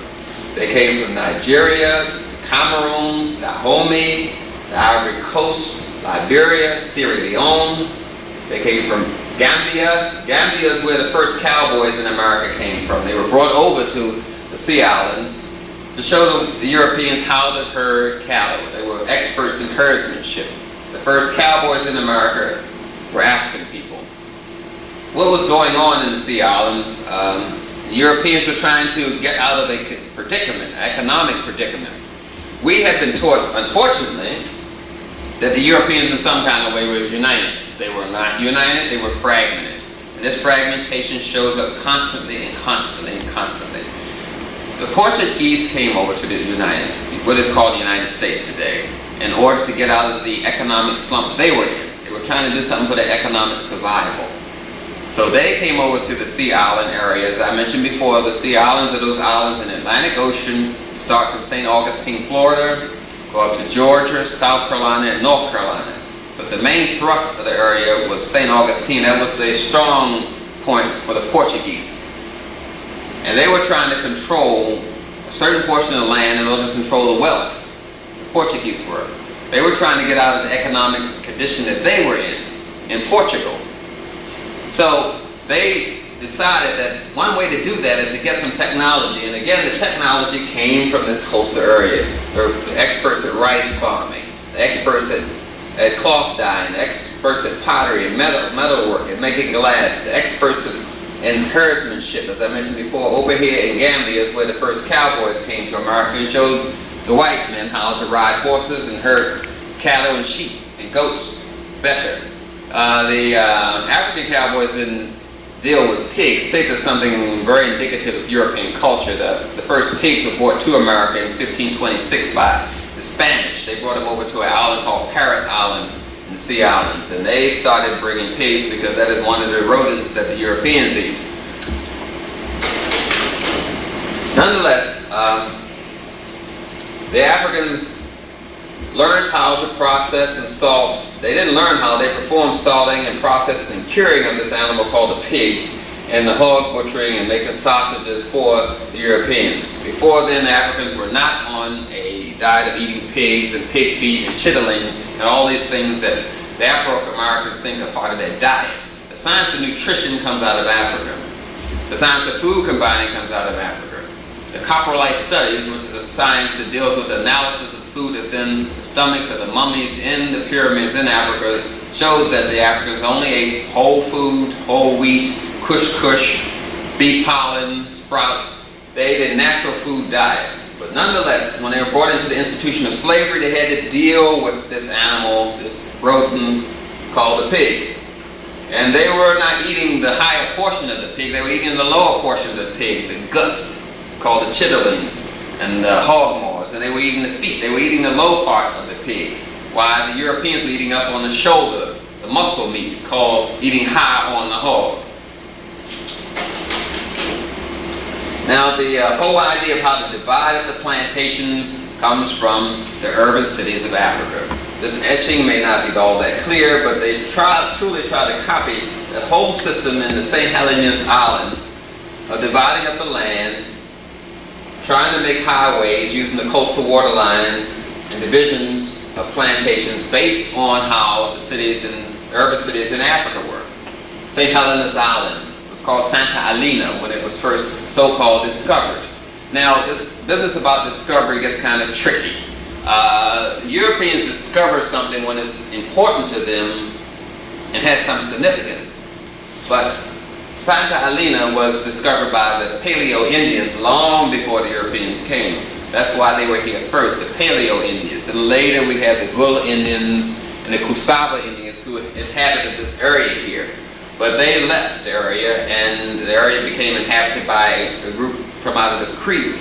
They came from Nigeria, Cameroon, Dahomey, the Ivory Coast, Liberia, Sierra Leone. They came from Gambia. Gambia is where the first cowboys in America came from. They were brought over to the Sea Islands to show the Europeans how to herd cattle. They were experts in herdsmanship. The first cowboys in America were African people. What was going on in the Sea Islands? The Europeans were trying to get out of a predicament, economic predicament. We had been taught, unfortunately, that the Europeans in some kind of way were united. They were not united, they were fragmented. And this fragmentation shows up constantly and constantly and constantly. The Portuguese came over to the what is called the United States today, in order to get out of the economic slump they were in. They were trying to do something for their economic survival. So they came over to the Sea Island areas. I mentioned before, the Sea Islands are those islands in the Atlantic Ocean, start from St. Augustine, Florida, go up to Georgia, South Carolina, and North Carolina. But the main thrust of the area was St. Augustine. That was a strong point for the Portuguese. And they were trying to control a certain portion of the land in order to control the wealth. The Portuguese were. They were trying to get out of the economic condition that they were in Portugal. So they decided that one way to do that is to get some technology. And again, the technology came from this coastal area. There were experts at rice farming, the experts at cloth dyeing, the experts at pottery and metalwork and making glass, the experts in herdsmanship. As I mentioned before, over here in Gambia is where the first cowboys came to America and showed the white men how to ride horses and herd cattle and sheep and goats better. The African cowboys didn't deal with pigs. Pigs are something very indicative of European culture. The first pigs were brought to America in 1526 by the Spanish. They brought them over to an island called Paris Island in the Sea Islands, and they started bringing pigs because that is one of the rodents that the Europeans eat. Nonetheless, the Africans learned how to process and salt. They didn't learn how. They performed salting and processing and curing of this animal called the pig, and the hog butchering and making sausages for the Europeans. Before then, the Africans were not on a diet of eating pigs and pig feet and chitterlings and all these things that the Afro-Americans think are part of their diet. The science of nutrition comes out of Africa. The science of food combining comes out of Africa. The coprolite studies, which is a science that deals with the analysis of food that's in the stomachs of the mummies in the pyramids in Africa, shows that the Africans only ate whole food, whole wheat, kush, bee pollen, sprouts. They ate a natural food diet. But nonetheless, when they were brought into the institution of slavery, they had to deal with this animal, this rodent called the pig. And they were not eating the higher portion of the pig, they were eating the lower portion of the pig, the gut, called the chitterlings and the hog maws. And they were eating the feet, they were eating the low part of the pig, while the Europeans were eating up on the shoulder, the muscle meat, called eating high on the hog. Now, the whole idea of how to divide up the plantations comes from the urban cities of Africa. This etching may not be all that clear, but they truly try to copy that whole system in the St. Helenius Island of dividing up the land, trying to make highways using the coastal water lines and divisions of plantations based on how the cities and urban cities in Africa were. St. Helena's Island was called Santa Helena when it was first so-called discovered. Now, this business about discovery gets kind of tricky. Europeans discover something when it's important to them and has some significance. But Santa Helena was discovered by the Paleo-Indians long before the Europeans came. That's why they were here first, the Paleo-Indians. And later we had the Gullah Indians and the Kusaba Indians who inhabited this area here. But they left the area, and the area became inhabited by a group from out of the Creek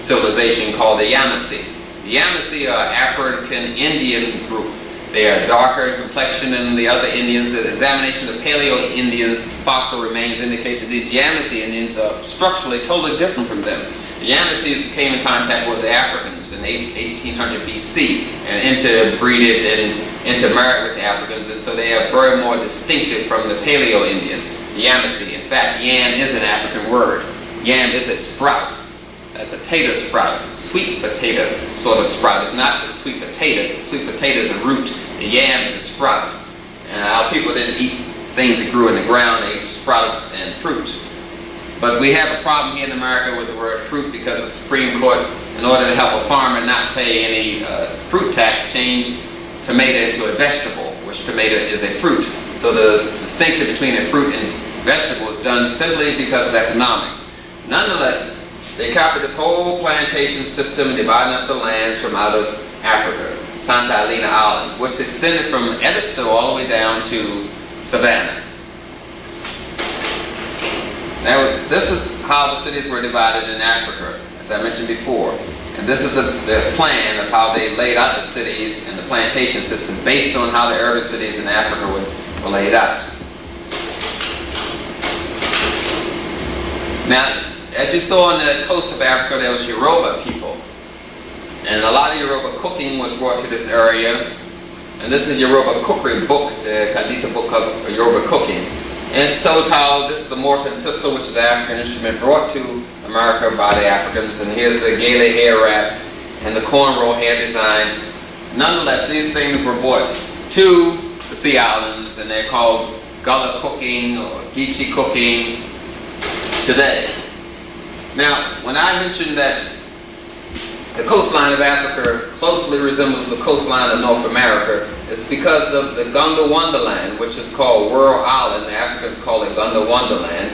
civilization called the Yamasee. The Yamasee are an African Indian group. They are darker in complexion than the other Indians. The examination of Paleo-Indians fossil remains indicate that these Yamasee Indians are structurally totally different from them. The Yamasees came in contact with the Africans in 1800 BC and interbreeded and intermarried with the Africans, and so they are very more distinctive from the Paleo Indians, the Yamasee. In fact, yam is an African word. Yam is a sprout, a potato sprout, a sweet potato sort of sprout. It's not the sweet potato. The sweet potato is a root. The yam is a sprout. And our people didn't eat things that grew in the ground. They ate sprouts and fruit. But we have a problem here in America with the word fruit because the Supreme Court, in order to help a farmer not pay any fruit tax, changed tomato into a vegetable, which tomato is a fruit. So the distinction between a fruit and vegetable is done simply because of economics. Nonetheless, they copied this whole plantation system, dividing up the lands from out of Africa, Santa Helena Island, which extended from Edisto all the way down to Savannah. Now, this is how the cities were divided in Africa, as I mentioned before. And this is the plan of how they laid out the cities and the plantation system based on how the urban cities in Africa were laid out. Now, as you saw on the coast of Africa, there was Yoruba people. And a lot of Yoruba cooking was brought to this area. And this is Yoruba cookery book, the Kandita book of Yoruba cooking. And it shows how this is the mortar and pestle, which is an African instrument brought to America by the Africans. And here's the Llaila hair wrap and the cornrow hair design. Nonetheless, these things were brought to the Sea Islands, and they're called Gullah cooking or Geechee cooking today. Now, when I mentioned that the coastline of Africa closely resembles the coastline of North America, it's because of the Gondwanaland, which is called World Island. The Africans call it Gondwanaland,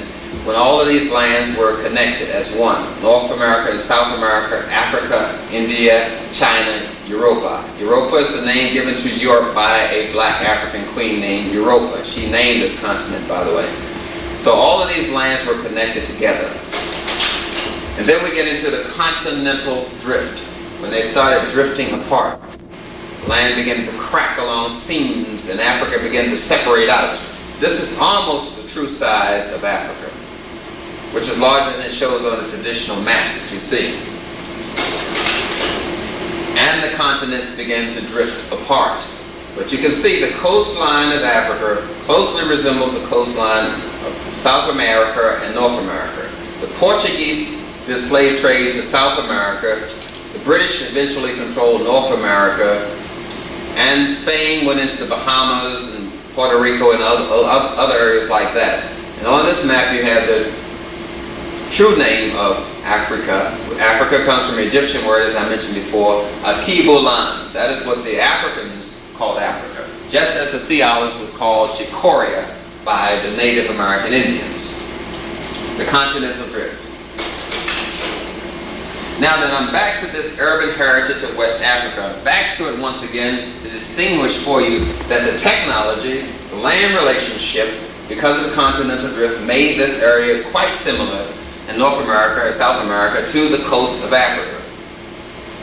when all of these lands were connected as one. North America and South America, Africa, India, China, Europa. Europa is the name given to Europe by a black African queen named Europa. She named this continent, by the way. So all of these lands were connected together. And then we get into the continental drift, when they started drifting apart. The land began to crack along seams, and Africa began to separate out. This is almost the true size of Africa, which is larger than it shows on the traditional maps that you see. And the continents began to drift apart. But you can see the coastline of Africa closely resembles the coastline of South America and North America. The Portuguese did slave trade to South America. The British eventually controlled North America. And Spain went into the Bahamas and Puerto Rico and other areas like that. And on this map you have the true name of Africa. Africa comes from an Egyptian word, as I mentioned before, Akibulan. That is what the Africans called Africa. Just as the Sea Islands was called Chikoria by the Native American Indians. The continental drift. Now that I'm back to this urban heritage of West Africa, back to it once again to distinguish for you that the technology, the land relationship, because of the continental drift, made this area quite similar in North America or South America to the coast of Africa.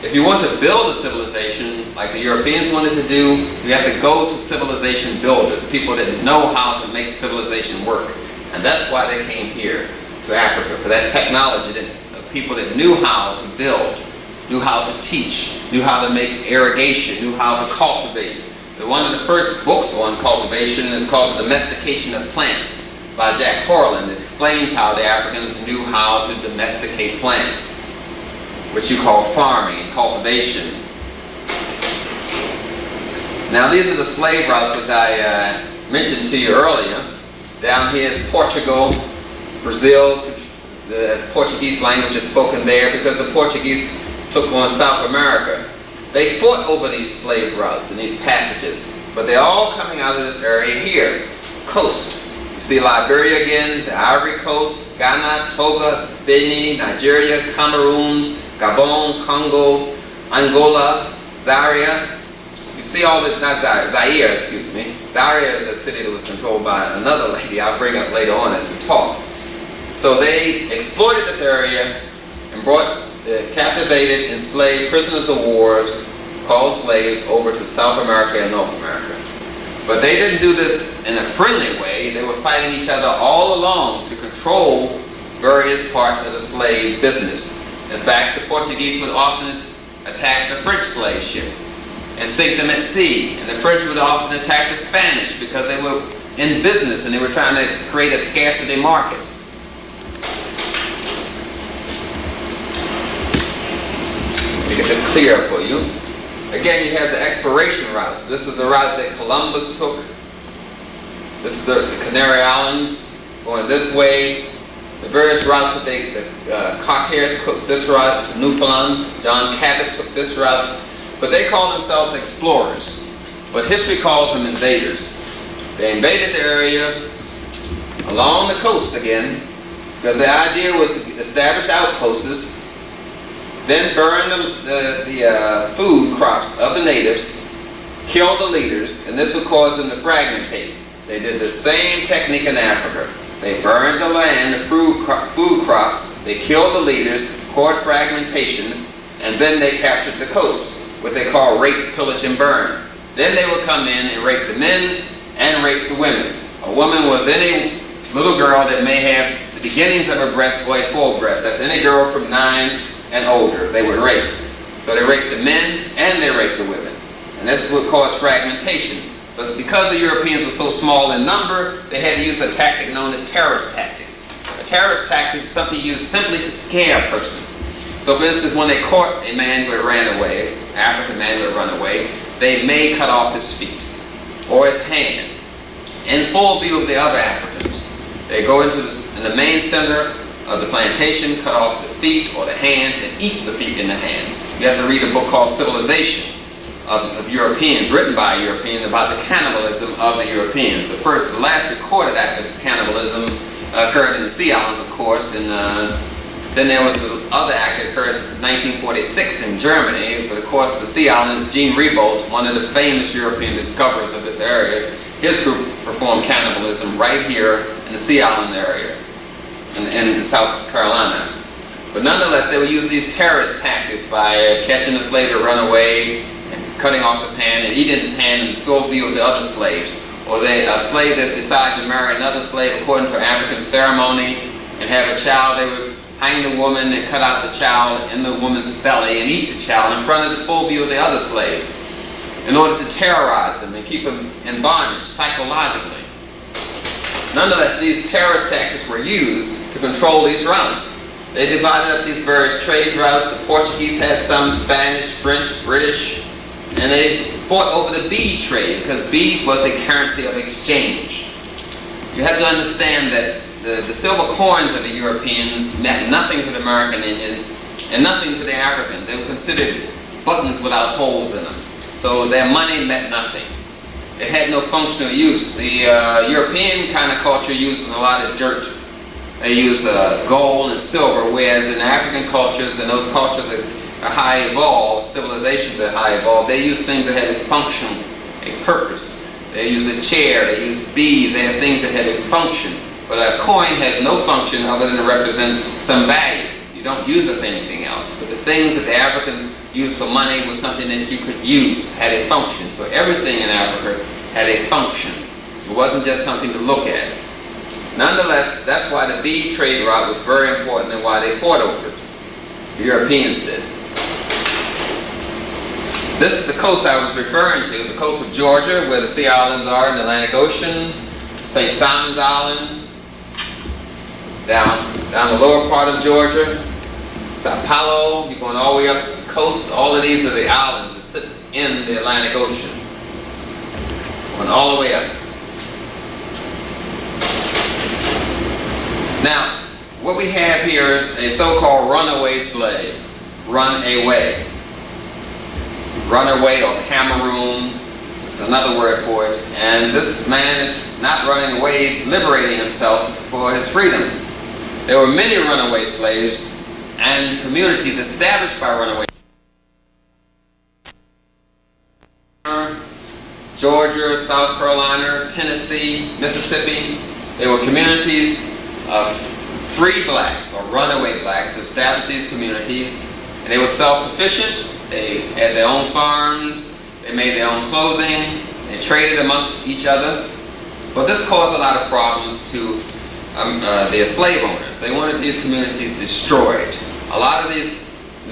If you want to build a civilization like the Europeans wanted to do, you have to go to civilization builders, people that know how to make civilization work. And that's why they came here to Africa, for that technology, that people that knew how to build, knew how to teach, knew how to make irrigation, knew how to cultivate. One of the first books on cultivation is called The Domestication of Plants by Jack Horland. It explains how the Africans knew how to domesticate plants, which you call farming and cultivation. Now these are the slave routes which I mentioned to you earlier. Down here is Portugal, Brazil. The Portuguese language is spoken there because the Portuguese took on South America. They fought over these slave routes and these passages, but they're all coming out of this area here, coast. You see Liberia again, the Ivory Coast, Ghana, Togo, Benin, Nigeria, Cameroon, Gabon, Congo, Angola, Zaire. You see all this, not Zaire, Zaire, excuse me. Zaire is a city that was controlled by another lady I'll bring up later on as we talk. So they exploited this area and brought the captivated, enslaved prisoners of war called slaves over to South America and North America. But they didn't do this in a friendly way. They were fighting each other all along to control various parts of the slave business. In fact, the Portuguese would often attack the French slave ships and sink them at sea. And the French would often attack the Spanish because they were in business and they were trying to create a scarcity market. Let me get this clear for you. Again, you have the exploration routes. This is the route that Columbus took. This is the Canary Islands going this way. The various routes that Cockhair took this route to Newfoundland. John Cabot took this route. But they call themselves explorers. But history calls them invaders. They invaded the area along the coast again, because the idea was to establish outposts, then burn the food crops of the natives, kill the leaders, and this would cause them to fragmentate. They did the same technique in Africa. They burned the land, the food crops, they killed the leaders, caused fragmentation, and then they captured the coast, what they call rape, pillage, and burn. Then they would come in and rape the men and rape the women. A woman was any little girl that may have the beginnings of a breast or a full breast. That's any girl from 9 and older they would rape. So they raped the men and they raped the women. And this would cause fragmentation. But because the Europeans were so small in number, they had to use a tactic known as terrorist tactics. A terrorist tactic is something used simply to scare a person. So for instance, when they caught a man who had ran away, an African man who had run away, they may cut off his feet or his hand in full view of the other Africans. They go into the main center of the plantation, cut off the feet or the hands, and eat the feet and the hands. You have to read a book called Civilization of Europeans, written by Europeans, about the cannibalism of the Europeans. The last recorded act of cannibalism occurred in the Sea Islands, of course, and then there was the other act that occurred in 1946 in Germany. But of course, the Sea Islands, Jean Ribault, one of the famous European discoverers of this area, his group performed cannibalism right here in the Sea Island area in South Carolina. But nonetheless, they would use these terrorist tactics by catching a slave to run away and cutting off his hand and eating his hand in full view of the other slaves. Or a slave that decided to marry another slave according to African ceremony and have a child, they would hang the woman and cut out the child in the woman's belly and eat the child in front of the full view of the other slaves in order to terrorize them and keep them in bondage psychologically. Nonetheless, these terrorist tactics were used to control these routes. They divided up these various trade routes. The Portuguese had some, Spanish, French, British, and they fought over the bead trade because bead was a currency of exchange. You have to understand that the silver coins of the Europeans meant nothing to the American Indians and nothing to the Africans. They were considered buttons without holes in them. So their money meant nothing. It had no functional use. The European kind of culture uses a lot of dirt. They use gold and silver, whereas in African cultures and those cultures that are high evolved, civilizations that are high evolved, they use things that have a function, a purpose. They use a chair, they use beads, they have things that have a function. But a coin has no function other than to represent some value. You don't use it for anything else. But the things that the Africans used for money was something that you could use, had a function. So everything in Africa had a function. It wasn't just something to look at. Nonetheless, that's why the bead trade route was very important and why they fought over it. The Europeans did. This is the coast I was referring to, the coast of Georgia, where the Sea Islands are in the Atlantic Ocean, St. Simon's Island, down the lower part of Georgia, Sao Paulo, you're going all the way up the coast. All of these are the islands that sit in the Atlantic Ocean. Going all the way up. Now, what we have here is a so-called runaway slave. Run away. Runaway or Cameroon. It's another word for it. And this man is not running away, he's liberating himself for his freedom. There were many runaway slaves and communities established by runaway. Georgia, South Carolina, Tennessee, Mississippi. There were communities of free blacks or runaway blacks who established these communities, and they were self-sufficient. They had their own farms, they made their own clothing, they traded amongst each other. But this caused a lot of problems to their slave owners. They wanted these communities destroyed. A lot of these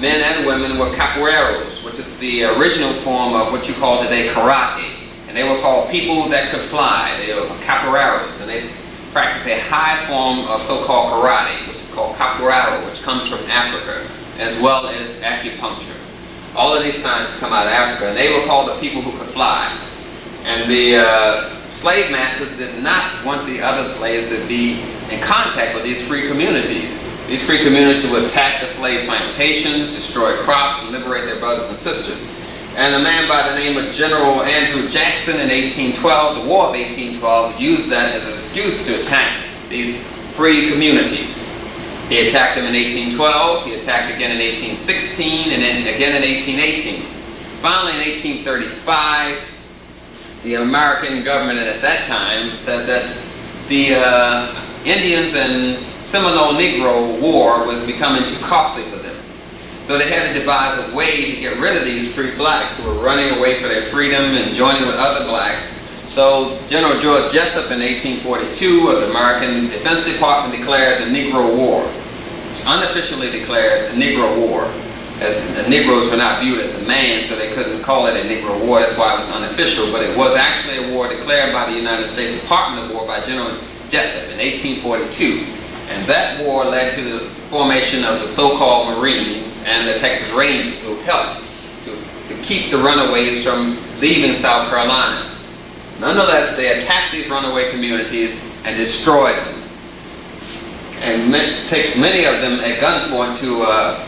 men and women were capoeiros, which is the original form of what you call today karate. And they were called people that could fly. They were capoeiros, and they practiced a high form of so-called karate, which is called capoeira, which comes from Africa, as well as acupuncture. All of these sciences come out of Africa, and they were called the people who could fly. And the slave masters did not want the other slaves to be in contact with these free communities. These free communities would attack the slave plantations, destroy crops, and liberate their brothers and sisters. And a man by the name of General Andrew Jackson in 1812, the War of 1812, used that as an excuse to attack these free communities. He attacked them in 1812, he attacked again in 1816, and then again in 1818. Finally, in 1835, the American government at that time said that the Indians and Seminole Negro War was becoming too costly for them. So they had to devise a way to get rid of these free blacks who were running away for their freedom and joining with other blacks. So General George Jessup in 1842 of the American Defense Department declared the Negro War. It unofficially declared the Negro War, as the Negroes were not viewed as a man, so they couldn't call it a Negro War. That's why it was unofficial. But it was actually a war declared by the United States Department of War by General Jessup in 1842. And that war led to the formation of the so-called Marines and the Texas Rangers, who helped to keep the runaways from leaving South Carolina. Nonetheless, they attacked these runaway communities and destroyed them, and take many of them at gunpoint to a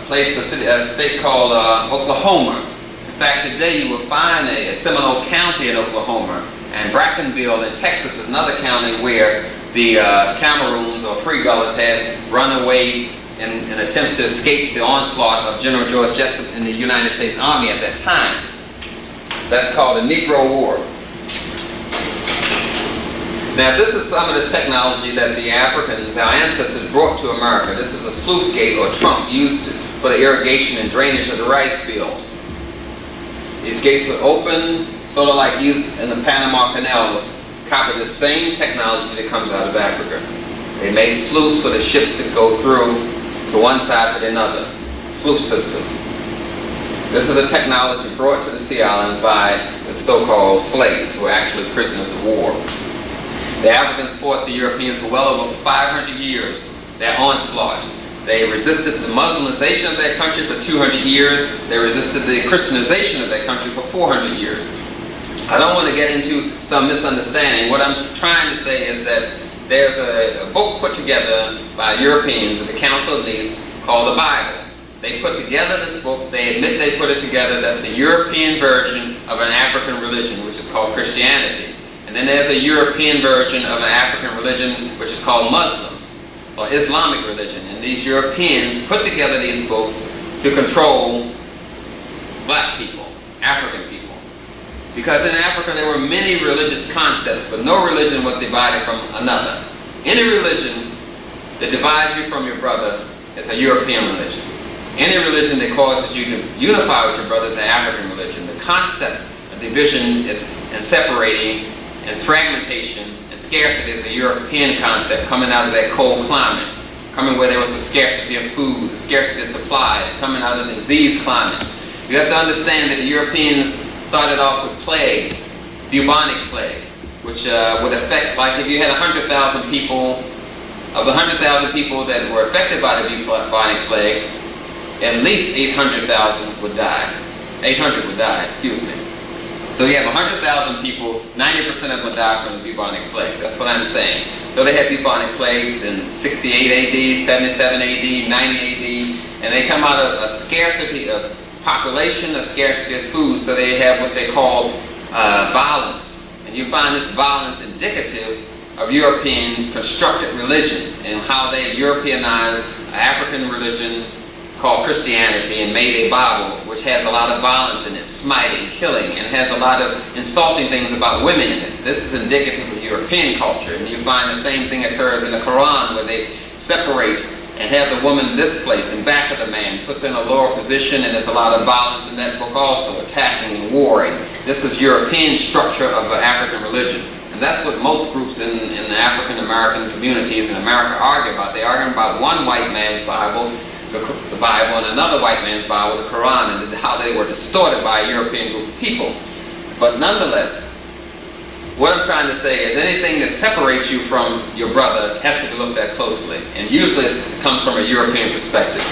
state called Oklahoma. In fact, today you will find a Seminole County in Oklahoma, and Brackenville in Texas is another county where the Cameroons or Free Gullahs had run away in attempts to escape the onslaught of General George Jessup in the United States Army at that time. That's called the Negro War. Now, this is some of the technology that the Africans, our ancestors, brought to America. This is a sluice gate or trunk used for the irrigation and drainage of the rice fields. These gates were open, sort of like used in the Panama Canals, copied the same technology that comes out of Africa. They made sluices for the ships to go through to one side to another. Sluice system. This is a technology brought to the Sea Islands by the so-called slaves, who were actually prisoners of war. The Africans fought the Europeans for well over 500 years, their onslaught. They resisted the Muslimization of their country for 200 years. They resisted the Christianization of their country for 400 years. I don't want to get into some misunderstanding. What I'm trying to say is that there's a book put together by Europeans at the Council of Nice called the Bible. They put together this book. They admit they put it together. That's the European version of an African religion, which is called Christianity. And then there's a European version of an African religion, which is called Muslim, or Islamic religion. And these Europeans put together these books to control black people, African people. Because in Africa there were many religious concepts, but no religion was divided from another. Any religion that divides you from your brother is a European religion. Any religion that causes you to unify with your brother is an African religion. The concept of division and separating and fragmentation and scarcity is a European concept coming out of that cold climate, coming where there was a scarcity of food, a scarcity of supplies, coming out of the disease climate. You have to understand that the Europeans started off with plagues, bubonic plague, which would affect, like if you had 100,000 people, of the 100,000 people that were affected by the bubonic plague, at least 800,000 would die. 800 would die, excuse me. So you have 100,000 people, 90% of them would die from the bubonic plague. That's what I'm saying. So they had bubonic plagues in 68 AD, 77 AD, 90 AD, and they come out of a scarcity of population, a scarcity of food, so they have what they call violence. And you find this violence indicative of Europeans' constructed religions and how they Europeanized an African religion called Christianity and made a Bible which has a lot of violence in it, smiting, killing, and has a lot of insulting things about women in it. This is indicative of European culture, and you find the same thing occurs in the Quran, where they separate and have the woman this place and back of the man, puts her in a lower position, and there's a lot of violence in that book also, attacking and warring. This is European structure of an African religion. And that's what most groups in the African American communities in America argue about. They argue about one white man's Bible, the Bible and another white man's Bible, the Quran, and how they were distorted by a European group of people. But nonetheless, what I'm trying to say is anything that separates you from your brother has to be looked at closely. And usually it comes from a European perspective.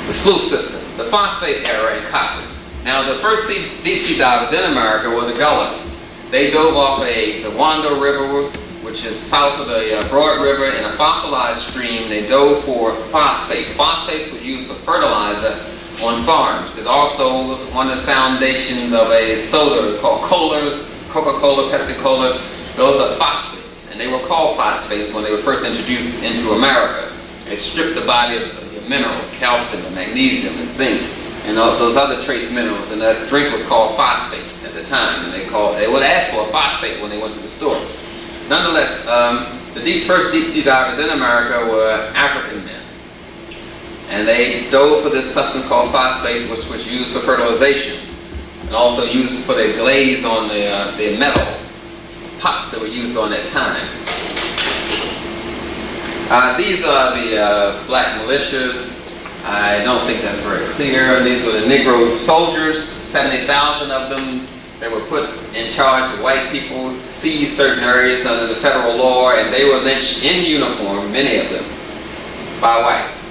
The sluice system, the phosphate era in cotton. Now the first deep sea divers in America were the Gullahs. They dove off the Wando River, which is south of the Broad River, in a fossilized stream. They dove for phosphate. Phosphates were used for fertilizer on farms. It's also one of the foundations of a soda called colas, Coca-Cola, Pepsi-Cola. Those are phosphates, and they were called phosphates when they were first introduced into America. They stripped the body of minerals, calcium and magnesium and zinc and all those other trace minerals, and that drink was called phosphate at the time, and they would ask for a phosphate when they went to the store. Nonetheless, the first deep sea divers in America were African men, and they dove for this substance called phosphate, which was used for fertilization and also used for the glaze on the metal pots that were used on that time. These are the black militia. I don't think that's very clear. These were the Negro soldiers, 70,000 of them. They were put in charge of white people, seized certain areas under the federal law, and they were lynched in uniform, many of them, by whites.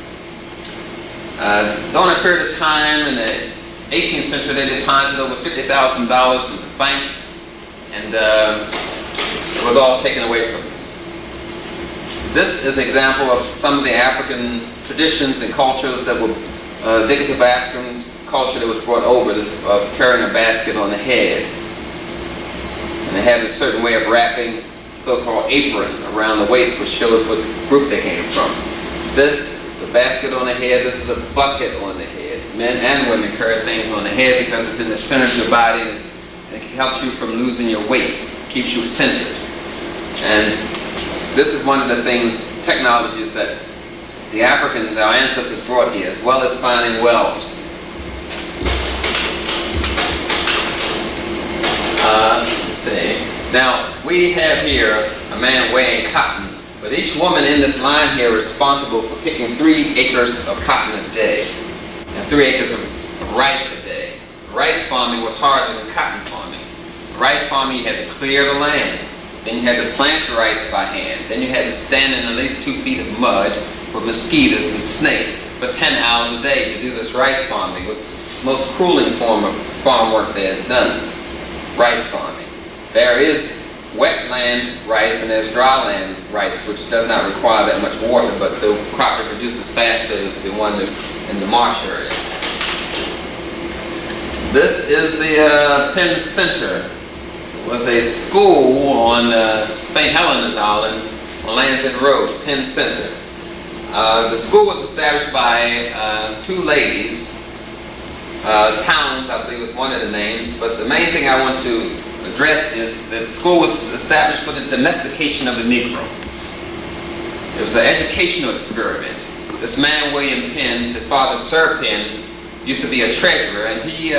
During a period of time in the 18th century, they deposited over $50,000 in the bank, and it was all taken away from them. This is an example of some of the African traditions and cultures that were indicative of African culture that was brought over, this of carrying a basket on the head. And they had a certain way of wrapping so-called apron around the waist, which shows what group they came from. This is a basket on the head. This is a bucket on the head. Men and women carry things on the head because it's in the center of your body, and it helps you from losing your weight, keeps you centered. And this is one of the technologies that the Africans, our ancestors, brought here, as well as finding wells. Let's see. Now, we have here a man weighing cotton, but each woman in this line here is responsible for picking 3 acres of cotton a day, and 3 acres of rice a day. Rice farming was harder than cotton farming. Rice farming, you had to clear the land. Then you had to plant the rice by hand. Then you had to stand in at least 2 feet of mud for mosquitoes and snakes for 10 hours a day to do this rice farming. It was the most grueling form of farm work they had done, rice farming. There is wetland rice and there's dryland rice, which does not require that much water, but the crop that produces faster is the one that's in the marsh area. This is the Penn Center. Was a school on St. Helena's Island on Land's End Road, Penn Center. The school was established by 2 ladies. Towns, I believe, was one of the names, but the main thing I want to address is that the school was established for the domestication of the Negro. It was an educational experiment. This man, William Penn, his father, Sir Penn, used to be a treasurer, and he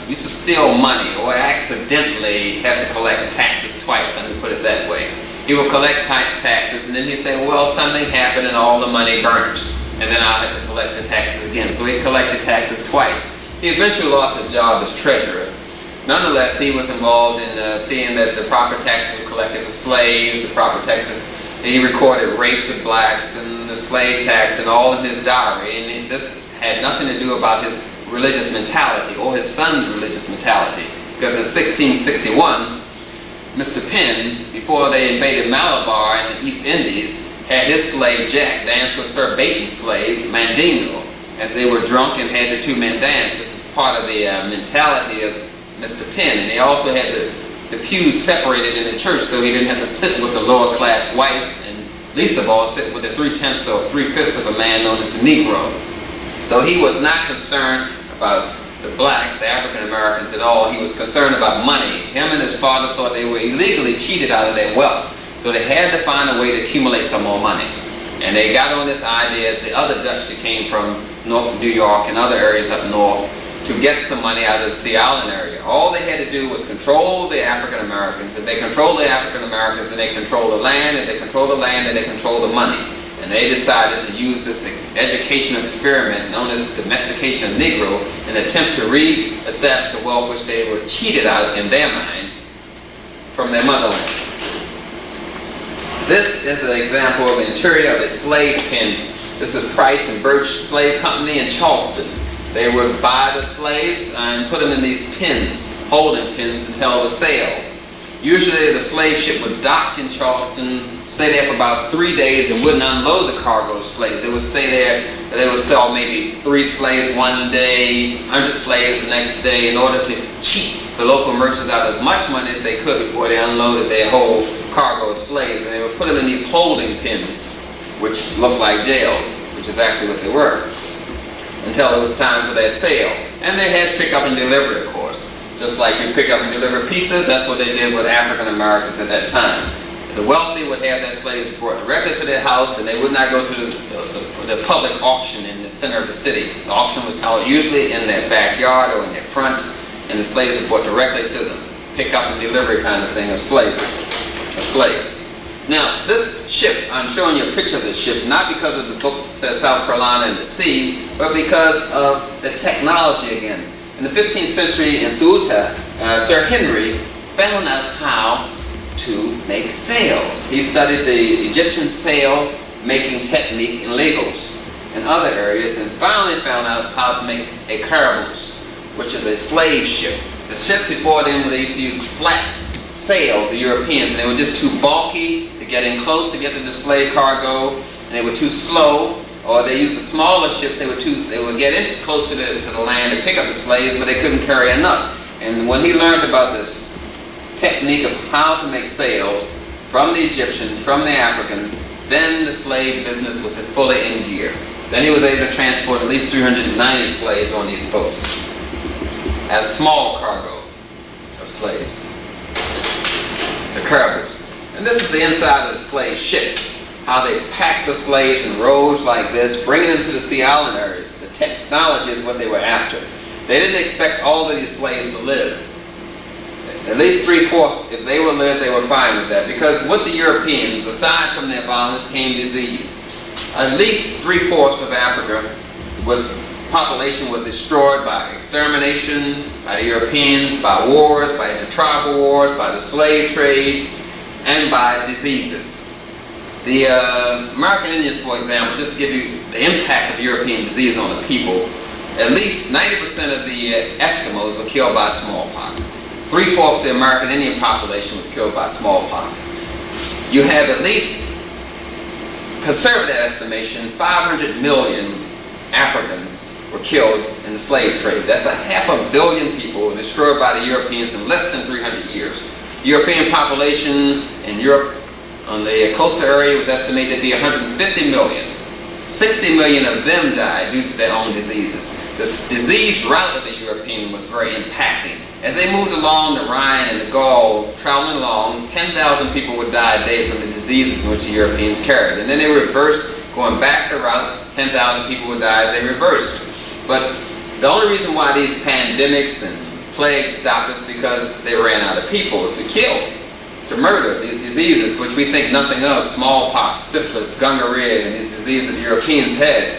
used to steal money, or accidentally had to collect taxes twice, let me put it that way. He would collect taxes, and then he'd say, well, something happened and all the money burnt, and then I'll have to collect the taxes again. So he collected taxes twice. He eventually lost his job as treasurer. Nonetheless, he was involved in seeing that the proper taxes were collected for slaves, the proper taxes. He recorded rapes of blacks and the slave tax and all in his diary, and this had nothing to do about his religious mentality or his son's religious mentality. Because in 1661, Mr. Penn, before they invaded Malabar in the East Indies, had his slave Jack dance with Sir Baton's slave, Mandingo, as they were drunk and had the 2 men dance. This is part of the mentality of Mr. Penn. And he also had the pews separated in the church so he didn't have to sit with the lower class whites, and least of all sit with the 3/10 or 3/5 of a man known as a Negro. So he was not concerned about the blacks, the African Americans at all. He was concerned about money. Him and his father thought they were illegally cheated out of their wealth. So they had to find a way to accumulate some more money. And they got on this idea as the other Dutch that came from New York and other areas up north to get some money out of the Sea Island area. All they had to do was control the African Americans. If they control the African Americans, then they control the land. If they control the land, then they control the money. And And they decided to use this educational experiment known as the domestication of Negro in an attempt to re-establish the wealth which they were cheated out, in their mind, from their motherland. This is an example of the interior of a slave pen. This is Price and Birch Slave Company in Charleston. They would buy the slaves and put them in these pens, holding pens, until the sale. Usually the slave ship would dock in Charleston, stay there for about 3 days, and wouldn't unload the cargo of slaves. They would stay there, and they would sell maybe 3 slaves one day, 100 slaves the next day, in order to cheat the local merchants out as much money as they could before they unloaded their whole cargo of slaves. And they would put them in these holding pens, which looked like jails, which is actually what they were, until it was time for their sale. And they had pick up and deliver, of course. Just like you pick up and deliver pizzas, that's what they did with African Americans at that time. The wealthy would have their slaves brought directly to their house, and they would not go to the public auction in the center of the city. The auction was held usually in their backyard or in their front, and the slaves were brought directly to them. Pick up and delivery kind of thing of slaves. Now, this ship, I'm showing you a picture of this ship, not because of the book that says South Carolina and the sea, but because of the technology again. In the 15th century in Ceuta, Sir Henry found out how to make sails. He studied the Egyptian sail making technique in Lagos and other areas, and finally found out how to make a caraboose, which is a slave ship. The ships before them, they used to use flat sails, the Europeans, and they were just too bulky to get in close to get to the slave cargo, and they were too slow. Or they used the smaller ships, they would get in close to the land to pick up the slaves, but they couldn't carry enough. And when he learned about this technique of how to make sails from the Egyptians, from the Africans, then the slave business was fully in gear. Then he was able to transport at least 390 slaves on these boats as small cargo of slaves, the caraboose. And this is the inside of the slave ship, how they packed the slaves in rows like this, bringing them to the Sea Island areas. The technology is what they were after. They didn't expect all of these slaves to live. At least 3/4, if they would live, they were fine with that. Because with the Europeans, aside from their violence, came disease. At least 3/4 of Africa population was destroyed by extermination, by the Europeans, by wars, by the tribal wars, by the slave trade, and by diseases. The American Indians, for example, just to give you the impact of European disease on the people, at least 90% of the Eskimos were killed by smallpox. 3/4 of the American Indian population was killed by smallpox. You have at least, conservative estimation, 500 million Africans were killed in the slave trade. That's 500 million people destroyed by the Europeans in less than 300 years. The European population in Europe on the coastal area was estimated to be 150 million. 60 million of them died due to their own diseases. The disease route of the European was very impacting. As they moved along the Rhine and the Gaul, traveling along, 10,000 people would die a day from the diseases in which the Europeans carried. And then they reversed, going back the route, 10,000 people would die as they reversed. But the only reason why these pandemics and plagues stopped is because they ran out of people to kill, to murder, these diseases which we think nothing of, smallpox, syphilis, gonorrhea, and these diseases the Europeans had.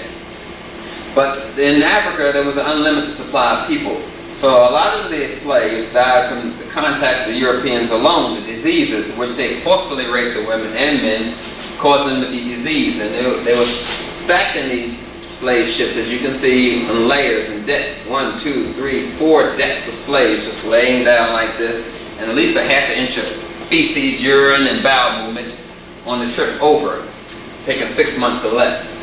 But in Africa, there was an unlimited supply of people. So a lot of the slaves died from the contact of the Europeans alone, the diseases which they forcefully raped the women and men, caused them to be diseased. And they were stacked in these slave ships, as you can see, in layers and decks. 1, 2, 3, 4 decks of slaves just laying down like this, and at least a ½ inch of feces, urine, and bowel movement on the trip over, taking 6 months or less.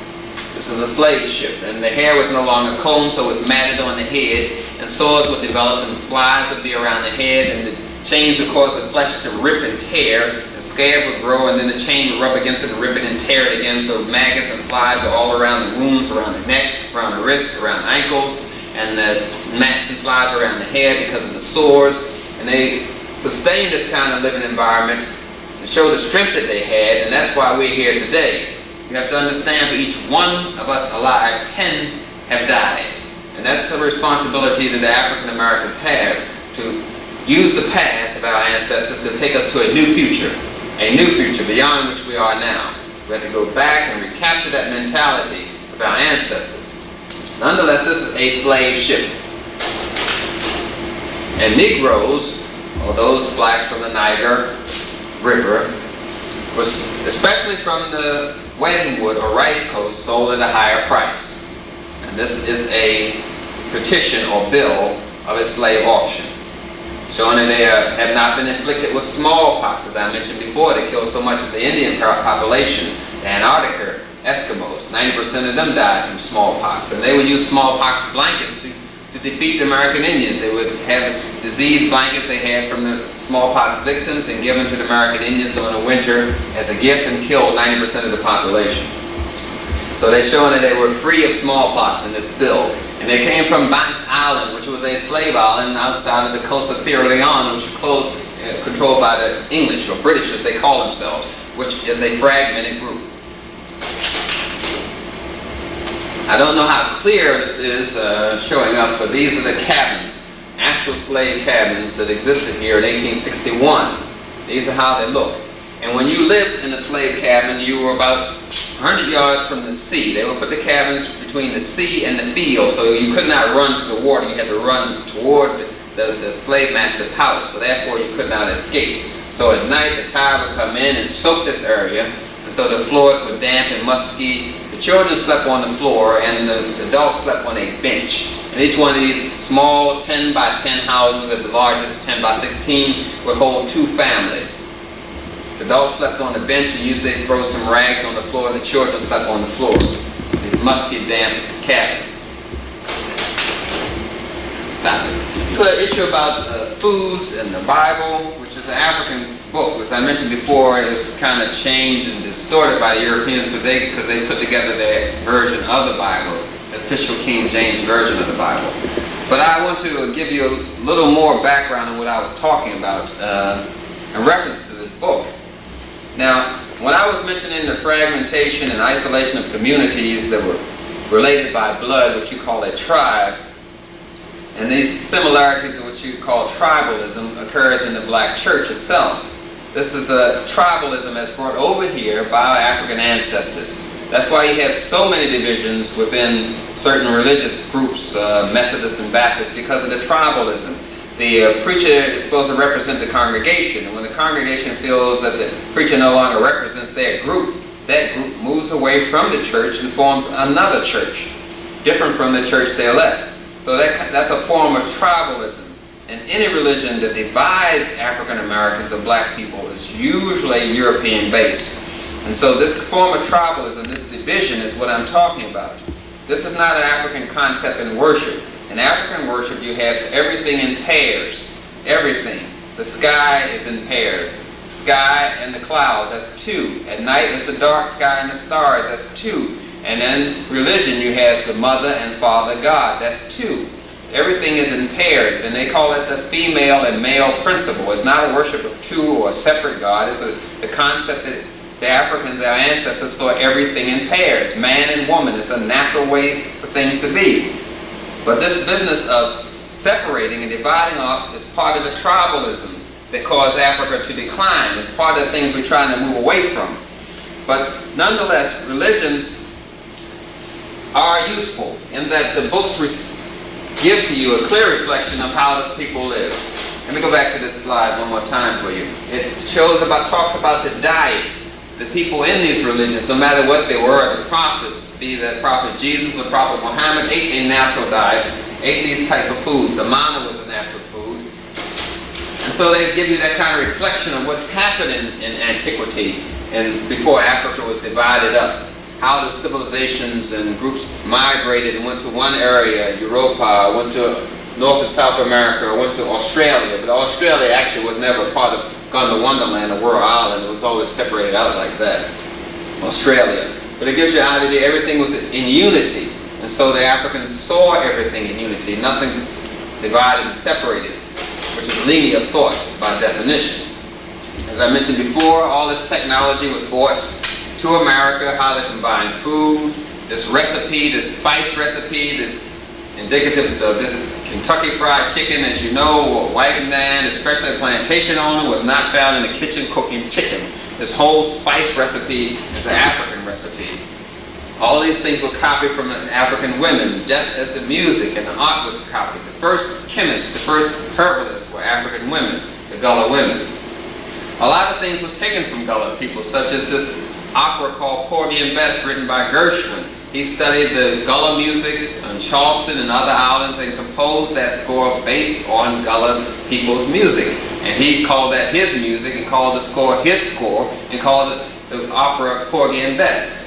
This is a slave ship, and the hair was no longer combed, so it was matted on the head, and sores would develop, and flies would be around the head, and the chains would cause the flesh to rip and tear, and scab would grow, and then the chain would rub against it and rip it and tear it again, so maggots and flies are all around the wounds, around the neck, around the wrists, around the ankles, and the gnats and flies around the head because of the sores. And they sustained this kind of living environment to show the strength that they had, and that's why we're here today. You have to understand, for each one of us alive, 10 have died. And that's the responsibility that the African Americans have, to use the past of our ancestors to take us to a new future beyond which we are now. We have to go back and recapture that mentality of our ancestors. Nonetheless, this is a slave ship. And Negroes, or those blacks from the Niger River, was especially from the Wagonwood or Rice Coast, sold at a higher price. And this is a petition or bill of a slave auction, showing that they have not been afflicted with smallpox. As I mentioned before, they killed so much of the Indian population, the Antarctica Eskimos. 90% of them died from smallpox. And they would use smallpox blankets to defeat the American Indians. They would have disease blankets they had from the smallpox victims and give them to the American Indians during the winter as a gift and kill 90% of the population. So they're showing that they were free of smallpox in this bill. And they came from Banks Island, which was a slave island outside of the coast of Sierra Leone, which was controlled by the English, or British as they call themselves, which is a fragmented group. I don't know how clear this is showing up, but these are the cabins, actual slave cabins that existed here in 1861. These are how they look. And when you lived in a slave cabin, you were about 100 yards from the sea. They would put the cabins between the sea and the field, so you could not run to the water. You had to run toward the slave master's house, so therefore you could not escape. So at night, the tide would come in and soak this area, and so the floors were damp and musky. The children slept on the floor, and the adults slept on a bench. And each one of these small 10 by 10 houses, at the largest 10 by 16, would hold 2 families. The adults slept on the bench, and usually they'd throw some rags on the floor, and the children slept on the floor. These musky, damp cabins. Stop it. It's an issue about foods and the Bible, which is an African book. As I mentioned before, it was kind of changed and distorted by the Europeans because they put together their version of the Bible, the official King James version of the Bible. But I want to give you a little more background on what I was talking about in reference to this book. Now, when I was mentioning the fragmentation and isolation of communities that were related by blood, which you call a tribe, and these similarities of what you call tribalism occurs in the black church itself. This is a tribalism that's brought over here by our African ancestors. That's why you have so many divisions within certain religious groups, Methodists and Baptists, because of the tribalism. The preacher is supposed to represent the congregation, and when the congregation feels that the preacher no longer represents their group, that group moves away from the church and forms another church, different from the church they left. So that's a form of tribalism. And any religion that divides African Americans or black people is usually European based. And so this form of tribalism, this division, is what I'm talking about. This is not an African concept in worship. In African worship, you have everything in pairs. Everything. The sky is in pairs. The sky and the clouds, that's 2. At night, it's the dark sky and the stars, that's 2. And in religion, you have the mother and father God, that's 2. Everything is in pairs, and they call it the female and male principle. It's not a worship of 2 or a separate God. It's the concept that the Africans, our ancestors, saw everything in pairs, man and woman. It's a natural way for things to be. But this business of separating and dividing off is part of the tribalism that caused Africa to decline. It's part of the things we're trying to move away from. But nonetheless, religions are useful in that the books give to you a clear reflection of how the people live. Let me go back to this slide one more time for you. It talks about the diet. The people in these religions, no matter what they were, the prophets, be the prophet Jesus or the prophet Muhammad, ate a natural diet, ate these type of foods. The manna was a natural food. And so they give you that kind of reflection of what happened in antiquity and before Africa was divided up. How the civilizations and groups migrated and went to one area, Europa, went to North and South America, went to Australia. But Australia actually was never part of Gonda Wonderland or World Island. It was always separated out like that, Australia. But it gives you an idea everything was in unity. And so the Africans saw everything in unity. Nothing is divided and separated, which is linear thought by definition. As I mentioned before, all this technology was brought to America, how they combine food, this recipe, this spice recipe, this indicative of this Kentucky Fried Chicken. As you know, a white man, especially a plantation owner, was not found in the kitchen cooking chicken. This whole spice recipe is an African recipe. All these things were copied from African women, just as the music and the art was copied. The first chemists, the first herbalists were African women, the Gullah women. A lot of things were taken from Gullah people, such as this opera called Porgy and Bess, written by Gershwin. He studied the Gullah music on Charleston and other islands and composed that score based on Gullah people's music. And he called that his music and called the score his score and called it the opera Porgy and Bess.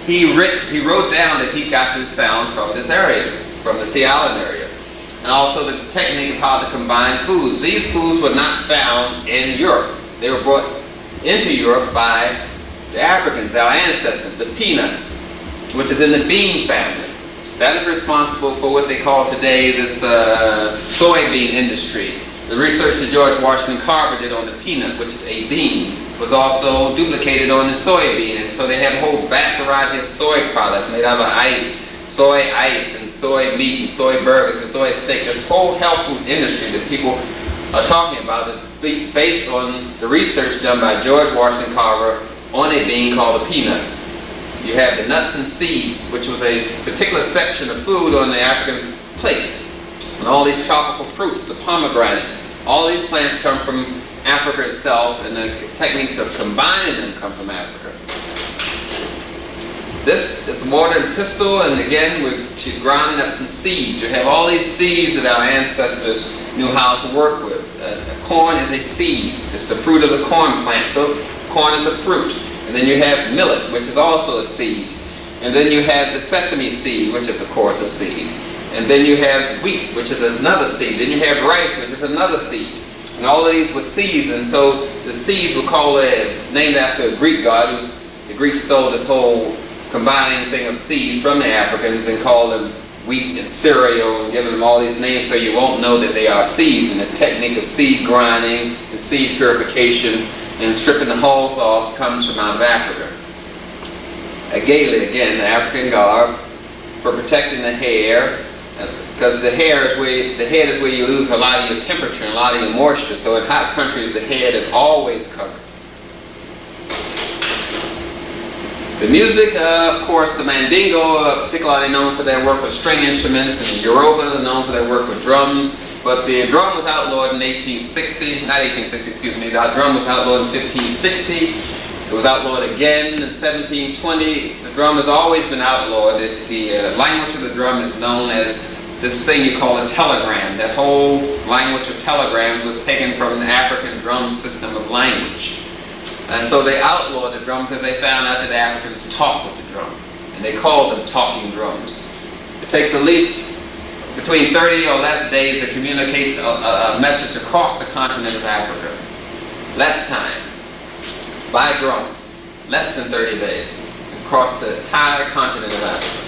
He wrote down that he got this sound from this area, from the Sea Island area. And also the technique of how to combine foods. These foods were not found in Europe. They were brought into Europe by the Africans, our ancestors, the peanuts, which is in the bean family. That is responsible for what they call today this soybean industry. The research that George Washington Carver did on the peanut, which is a bean, was also duplicated on the soybean. And so they have a whole vast variety of soy products made out of soy ice, and soy meat, and soy burgers, and soy steak. This whole health food industry that people are talking about is based on the research done by George Washington Carver on a bean called a peanut. You have the nuts and seeds, which was a particular section of food on the African's plate. And all these tropical fruits, the pomegranate, all these plants come from Africa itself, and the techniques of combining them come from Africa. This is mortar and pestle, and again, she's grinding up some seeds. You have all these seeds that our ancestors knew how to work with. Corn is a seed. It's the fruit of the corn plant, so corn is a fruit. And then you have millet, which is also a seed. And then you have the sesame seed, which is, of course, a seed. And then you have wheat, which is another seed. Then you have rice, which is another seed. And all of these were seeds, and so the seeds were named after a Greek god. The Greeks stole this whole combining thing of seeds from the Africans and called them wheat and cereal and giving them all these names so you won't know that they are seeds. And this technique of seed grinding and seed purification and stripping the hulls off comes from out of Africa. A Llaila, again, the African garb for protecting the hair, because the head is where you lose a lot of your temperature and a lot of your moisture. So in hot countries, the head is always covered. The music, of course, the Mandingo, particularly known for their work with string instruments, and the Yoruba are known for their work with drums. But the drum was outlawed in 1860, not 1860, excuse me. The drum was outlawed in 1560. It was outlawed again in 1720. The drum has always been outlawed. The language of the drum is known as this thing you call a telegram. That whole language of telegrams was taken from the African drum system of language. And so they outlawed the drum because they found out that the Africans talked with the drum. And they called them talking drums. It takes at least between 30 or less days to communicate a message across the continent of Africa. Less time. By drum. Less than 30 days. Across the entire continent of Africa.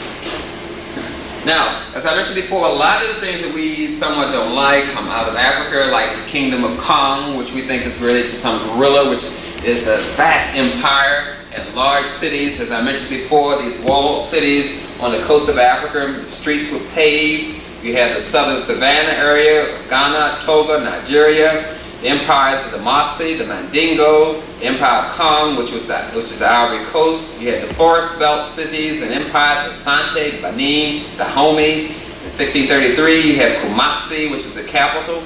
Now, as I mentioned before, a lot of the things that we somewhat don't like come out of Africa, like the Kingdom of Kong, which we think is related to some gorilla, which is a vast empire and large cities. As I mentioned before, these walled cities on the coast of Africa, the streets were paved. You had the southern savannah area, Ghana, Togo, Nigeria. The empires of the Mossi, the Mandingo, the Empire of Kong, which is the Ivory Coast. You had the forest belt cities and empires of Asante, Benin, Dahomey. In 1633, you had Kumasi, which is the capital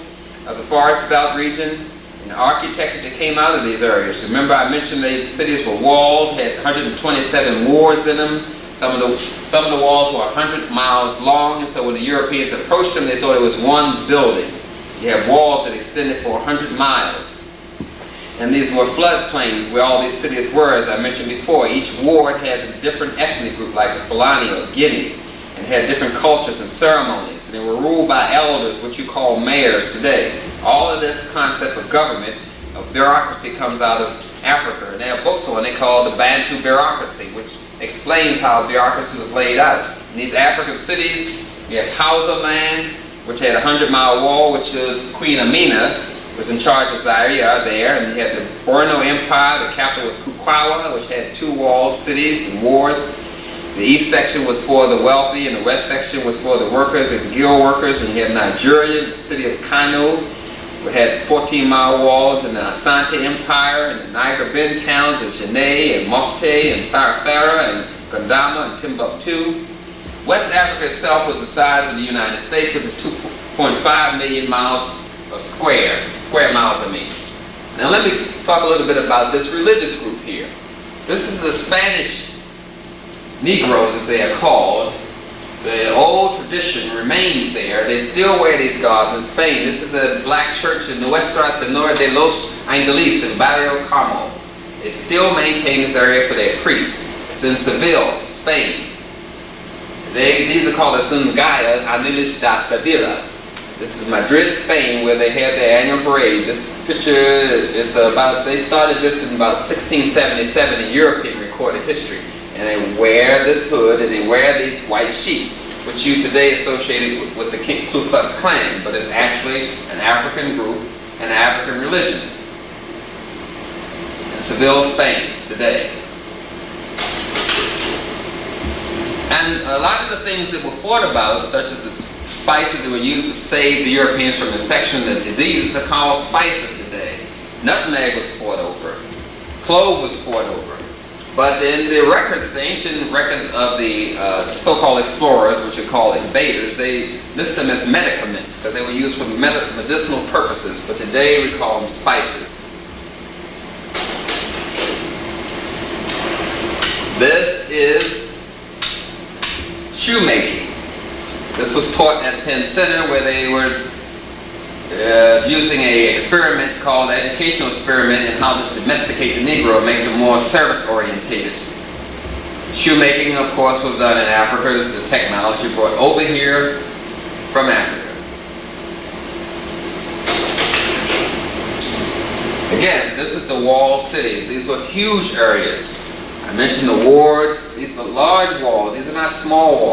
of the forest belt region. And the architecture that came out of these areas. Remember, I mentioned these cities were walled, had 127 wards in them. Some of the walls were 100 miles long, and so when the Europeans approached them, they thought it was one building. You have walls that extended for 100 miles. And these were floodplains where all these cities were, as I mentioned before. Each ward has a different ethnic group, like the Fulani or Guinea, and had different cultures and ceremonies. And they were ruled by elders, which you call mayors today. All of this concept of government, of bureaucracy, comes out of Africa. And they have books on it called the Bantu bureaucracy, which explains how bureaucracy was laid out. In these African cities, you had Hausa land, which had a 100-mile wall, which was Queen Amina was in charge of Zaire there. And you had the Borno Empire, the capital was Kukwawa, which had 2 walled cities and wards. The east section was for the wealthy, and the west section was for the workers and guild workers. And you had Nigeria, the city of Kano, We had 14-mile walls in the Asante Empire, and the Niger Bend towns of Janae and Mopti and Sarfara and Gondama and Timbuktu. West Africa itself was the size of the United States, which is 2.5 million miles square miles, I mean. Now let me talk a little bit about this religious group here. This is the Spanish Negroes, as they are called. The old tradition remains there. They still wear these garbs in Spain. This is a black church in Nuestra Senora de los Angeles in Barrio Carmel. They still maintain this area for their priests. It's in Seville, Spain. These are called the Zungallas Aniles das Sevilas. This is Madrid, Spain, where they had their annual parade. This picture is about, they started this in about 1677 in European recorded history. And they wear this hood and they wear these white sheets, which you today associate with the Ku Klux Klan, but it's actually an African group, an African religion. In Seville, Spain, today. And a lot of the things that were fought about, such as the spices that were used to save the Europeans from infection and diseases, are called spices today. Nutmeg was fought over. Clove was fought over. But in the records, the ancient records of the so-called explorers, which are called invaders, they list them as medicaments because they were used for medicinal purposes, but today we call them spices. This is shoemaking. This was taught at Penn Center, where they were using an experiment called the educational experiment in how to domesticate the Negro and make them more service-orientated. Shoemaking, of course, was done in Africa. This is a technology brought over here from Africa. Again, this is the walled cities. These were huge areas. I mentioned the wards. These are large walls. These are not small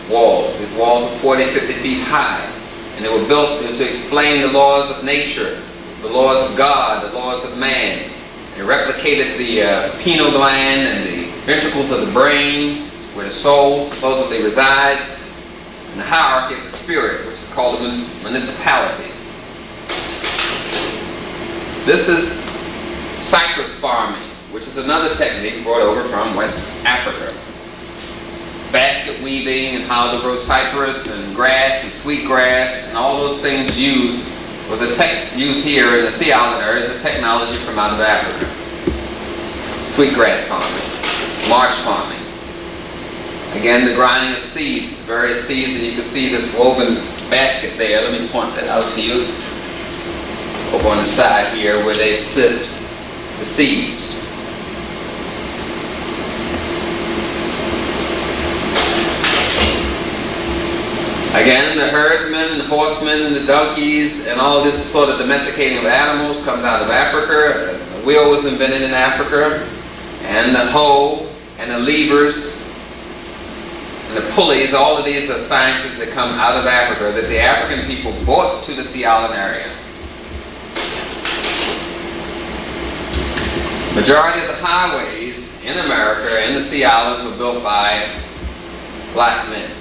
walls. These walls are 40, 50 feet high. And they were built to explain the laws of nature, the laws of God, the laws of man. They replicated the pineal gland and the ventricles of the brain, where the soul supposedly resides, and the hierarchy of the spirit, which is called the municipalities. This is cypress farming, which is another technique brought over from West Africa. Basket weaving and how to grow cypress and grass and sweet grass and all those things used here in the Sea Island area is a technology from out of Africa. Sweetgrass farming, marsh farming. Again, the grinding of seeds, the various seeds, and you can see this woven basket there. Let me point that out to you. Over on the side here where they sift the seeds. Again, the herdsmen, the horsemen, and the donkeys, and all this sort of domesticating of animals comes out of Africa. The wheel was invented in Africa, and the hoe, and the levers, and the pulleys. All of these are sciences that come out of Africa that the African people brought to the Sea Island area. Majority of the highways in America and the Sea Islands were built by black men.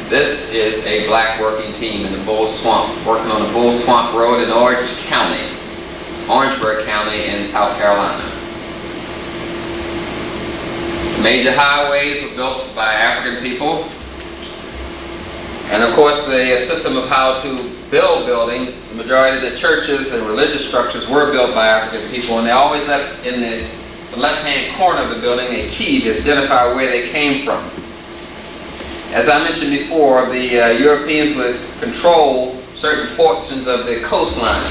This is a black working team in the Bull Swamp, working on the Bull Swamp Road in Orange County, Orangeburg County in South Carolina. The major highways were built by African people. And of course the system of how to build buildings, the majority of the churches and religious structures were built by African people, and they always left in the left-hand corner of the building a key to identify where they came from. As I mentioned before, the Europeans would control certain portions of the coastline.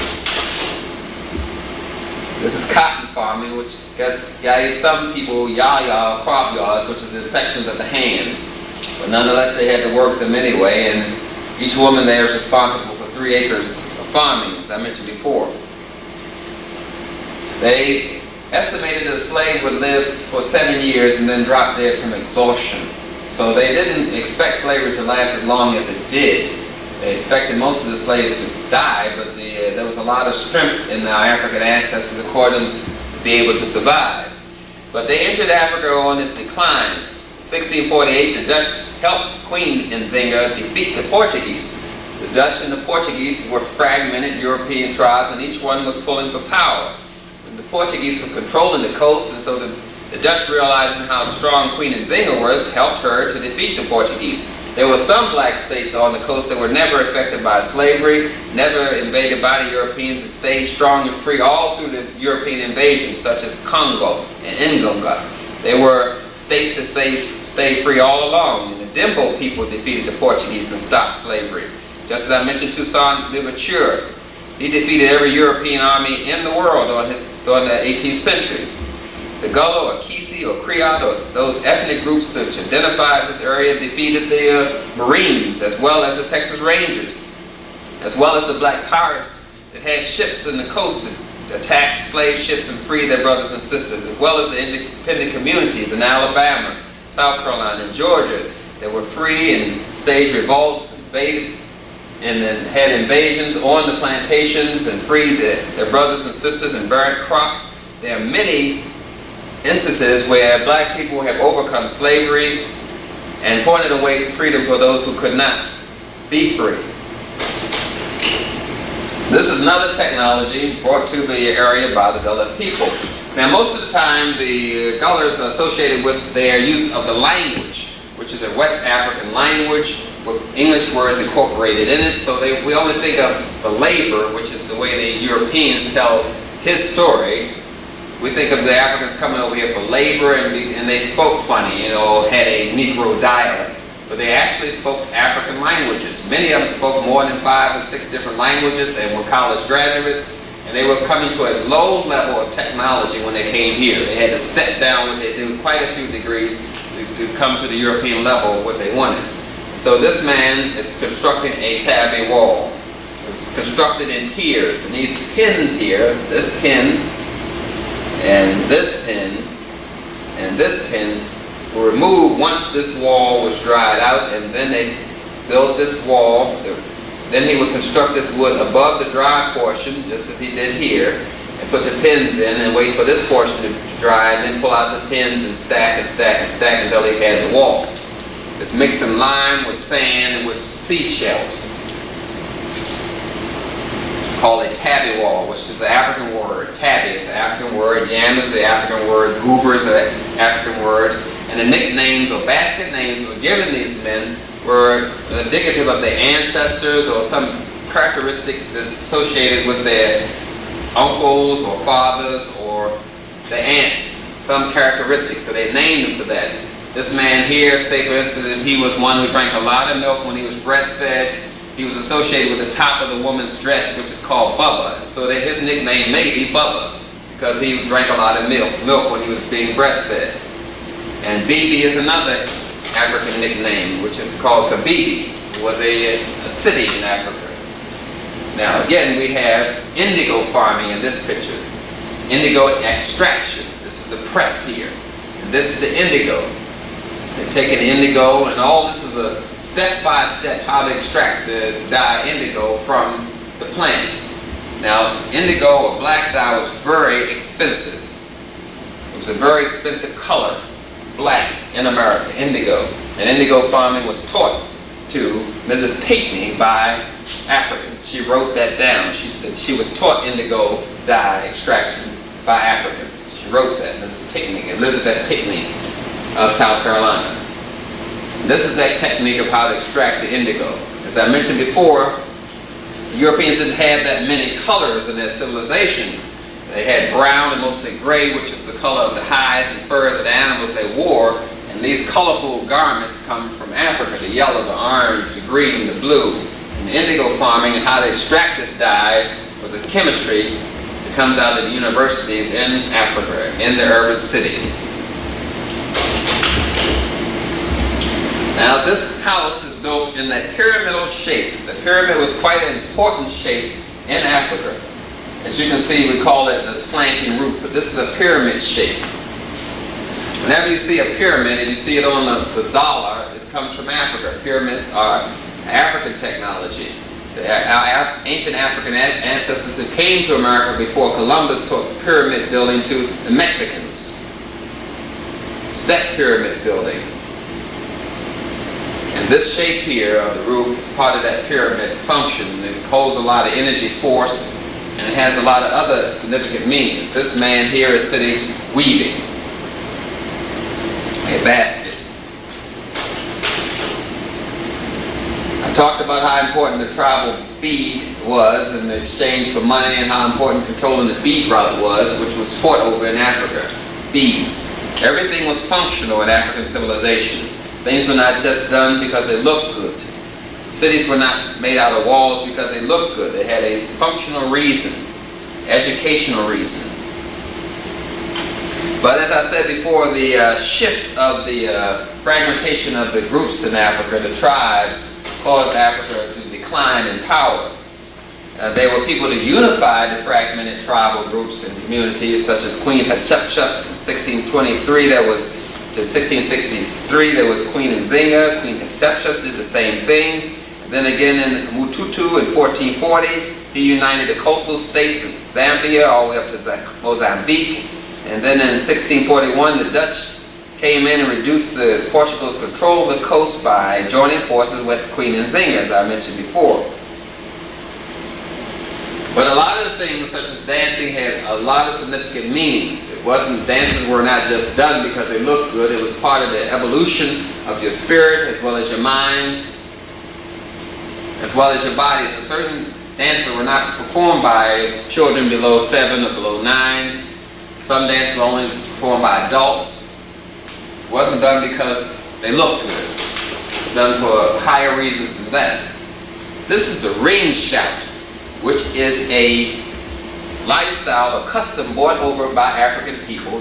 This is cotton farming, which gave some people yaya, crop yards, which is infections of the hands. But nonetheless, they had to work them anyway, and each woman there is responsible for 3 acres of farming, as I mentioned before. They estimated that a slave would live for 7 years and then drop dead from exhaustion. So they didn't expect slavery to last as long as it did. They expected most of the slaves to die, but there was a lot of strength in our African ancestors that caused them to be able to survive. But they entered Africa on its decline. In 1648, the Dutch helped Queen Nzinga defeat the Portuguese. The Dutch and the Portuguese were fragmented European tribes, and each one was pulling for power. And the Portuguese were controlling the coast, and so the Dutch, realizing how strong Queen Nzinga was, helped her to defeat the Portuguese. There were some black states on the coast that were never affected by slavery, never invaded by the Europeans, and stayed strong and free all through the European invasion, such as Congo and Ngonga. They were states that stayed free all along, and the Dembo people defeated the Portuguese and stopped slavery. Just as I mentioned, Toussaint Louverture, he defeated every European army in the world during the 18th century. The Gullah or Kisi or Creole, or those ethnic groups which identify this area, defeated the Marines as well as the Texas Rangers, as well as the black pirates that had ships in the coast that attacked slave ships and freed their brothers and sisters, as well as the independent communities in Alabama, South Carolina, and Georgia that were free and staged revolts, invaded, and then had invasions on the plantations and freed their brothers and sisters and burned crops. There are many instances where black people have overcome slavery and pointed a way to freedom for those who could not be free. This is another technology brought to the area by the Gullah people. Now, most of the time, the Gullahs are associated with their use of the language, which is a West African language with English words incorporated in it. So we only think of the labor, which is the way the Europeans tell his story. We think of the Africans coming over here for labor, and they spoke funny, had a Negro dialect. But they actually spoke African languages. Many of them spoke more than 5 or 6 different languages and were college graduates. And they were coming to a low level of technology when they came here. They had to step down what they knew quite a few degrees to come to the European level of what they wanted. So this man is constructing a tabby wall. It's constructed in tiers, and these pins here, this pin, and this pin, and this pin, were removed once this wall was dried out, and then they built this wall. Then he would construct this wood above the dry portion, just as he did here, and put the pins in and wait for this portion to dry, and then pull out the pins and stack and stack and stack until he had the wall. It's mixed in lime with sand and with seashells. Called a tabby wall, which is the African word. Tabby is the African word. Yam is the African word. Goober is the African word. And the nicknames or basket names were given these men were indicative of their ancestors or some characteristic that's associated with their uncles or fathers or their aunts. Some characteristics, so they named them for that. This man here, say for instance, he was one who drank a lot of milk when he was breastfed. He was associated with the top of the woman's dress, which is called Bubba. So that his nickname may be Bubba, because he drank a lot of milk when he was being breastfed. And Bibi is another African nickname, which is called Kabibi. It was a city in Africa. Now again, we have indigo farming in this picture. Indigo extraction. This is the press here. And this is the indigo. They're taking indigo, and all this is a step-by-step how to extract the dye indigo from the plant. Now, indigo or black dye was very expensive. It was a very expensive color, black in America, indigo. And indigo farming was taught to Mrs. Pinckney by Africans. She wrote that down. She was taught indigo dye extraction by Africans. She wrote that, Mrs. Pinckney, Elizabeth Pinckney of South Carolina. This is that technique of how to extract the indigo. As I mentioned before, the Europeans didn't have that many colors in their civilization. They had brown and mostly gray, which is the color of the hides and furs of the animals they wore. And these colorful garments come from Africa, the yellow, the orange, the green, the blue. And indigo farming and how to extract this dye was a chemistry that comes out of the universities in Africa, in the urban cities. Now, this house is built in that pyramidal shape. The pyramid was quite an important shape in Africa. As you can see, we call it the slanting roof, but this is a pyramid shape. Whenever you see a pyramid, and you see it on the dollar, it comes from Africa. Pyramids are African technology. Our ancient African ancestors who came to America before Columbus taught pyramid building to the Mexicans. Step pyramid building. And this shape here of the roof is part of that pyramid function. It holds a lot of energy, force, and it has a lot of other significant meanings. This man here is sitting weaving a basket. I talked about how important the tribal bead was in exchange for money, and how important controlling the bead route was, which was fought over in Africa. Beads. Everything was functional in African civilization. Things were not just done because they looked good. Cities were not made out of walls because they looked good. They had a functional reason, educational reason. But as I said before, the shift of the fragmentation of the groups in Africa, the tribes, caused Africa to decline in power. There were people to unify the fragmented tribal groups and communities, such as Queen Hatshepsut in 1623. There was to 1663, there was Queen Nzinga. Queen Hatshepsut did the same thing. And then again in Mututu in 1440, he united the coastal states of Zambia all the way up to Mozambique. And then in 1641, the Dutch came in and reduced Portugal's control of the coast by joining forces with Queen Nzinga, as I mentioned before. But a lot of the things, such as dancing, had a lot of significant meanings. Dances were not just done because they looked good. It was part of the evolution of your spirit, as well as your mind, as well as your body. So certain dances were not performed by children below 7 or below 9. Some dances were only performed by adults. It wasn't done because they looked good. It was done for higher reasons than that. This is the ring shout, which is a lifestyle, a custom brought over by African people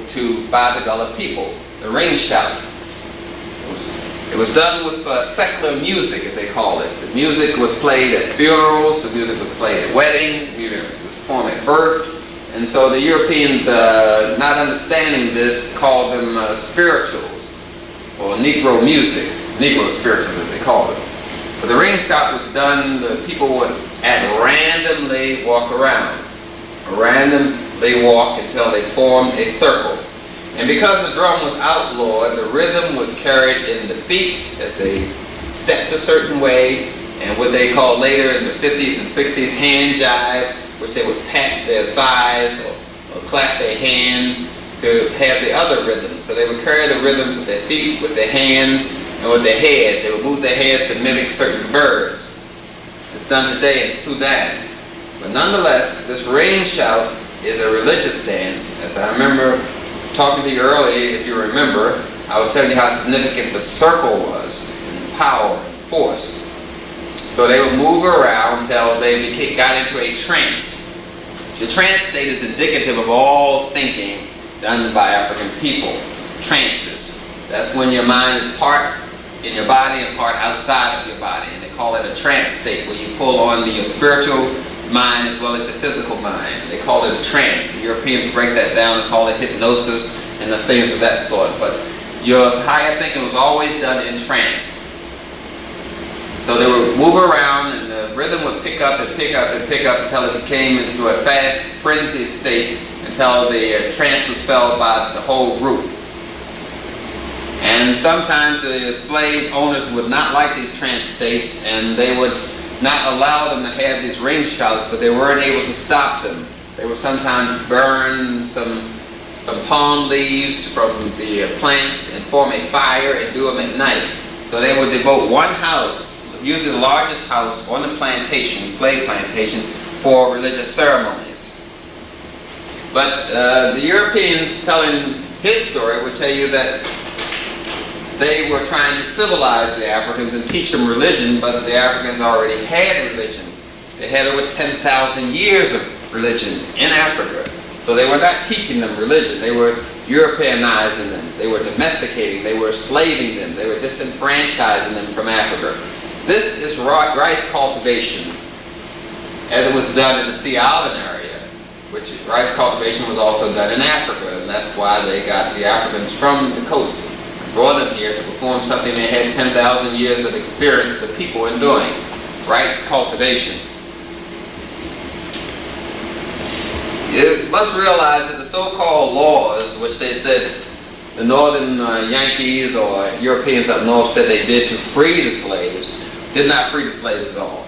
by the Gullah people. The ring shout. It was done with secular music, as they call it. The music was played at funerals, the music was played at weddings, the music was performed at birth. And so the Europeans, not understanding this, called them spirituals, or Negro music, Negro spirituals as they called it. But the ring shout was done, the people would randomly walk around. Randomly walk until they formed a circle. And because the drum was outlawed, the rhythm was carried in the feet as they stepped a certain way, and what they called later in the 50s and 60s hand jive, which they would pat their thighs or clap their hands to have the other rhythms. So they would carry the rhythms with their feet, with their hands, and with their heads. They would move their heads to mimic certain birds. It's done today in Sudan. But nonetheless, this ring shout is a religious dance. As I remember talking to you earlier, if you remember, I was telling you how significant the circle was in power and force. So they would move around until they got into a trance. The trance state is indicative of all thinking done by African people. Trances. That's when your mind is part in your body and part outside of your body. And they call it a trance state, where you pull on your spiritual mind as well as the physical mind. They call it a trance. The Europeans break that down and call it hypnosis and the things of that sort. But your higher thinking was always done in trance. So they would move around, and the rhythm would pick up and pick up and pick up until it became into a fast frenzy state, until the trance was felt by the whole group. And sometimes the slave owners would not like these trance states, and they would not allow them to have these ring shouts, but they weren't able to stop them. They would sometimes burn some palm leaves from the plants and form a fire and do them at night. So they would devote one house, usually the largest house on the plantation, slave plantation, for religious ceremonies. But the Europeans, telling his story, would tell you that they were trying to civilize the Africans and teach them religion, but the Africans already had religion. They had over 10,000 years of religion in Africa. So they were not teaching them religion. They were Europeanizing them. They were domesticating. They were slaving them. They were disenfranchising them from Africa. This is rice cultivation, as it was done in the Sea Island area, which rice cultivation was also done in Africa, and that's why they got the Africans from the coast, brought them here to perform something they had 10,000 years of experience as a people in doing, rice cultivation. You must realize that the so-called laws, which they said the northern Yankees or Europeans up north said they did to free the slaves, did not free the slaves at all.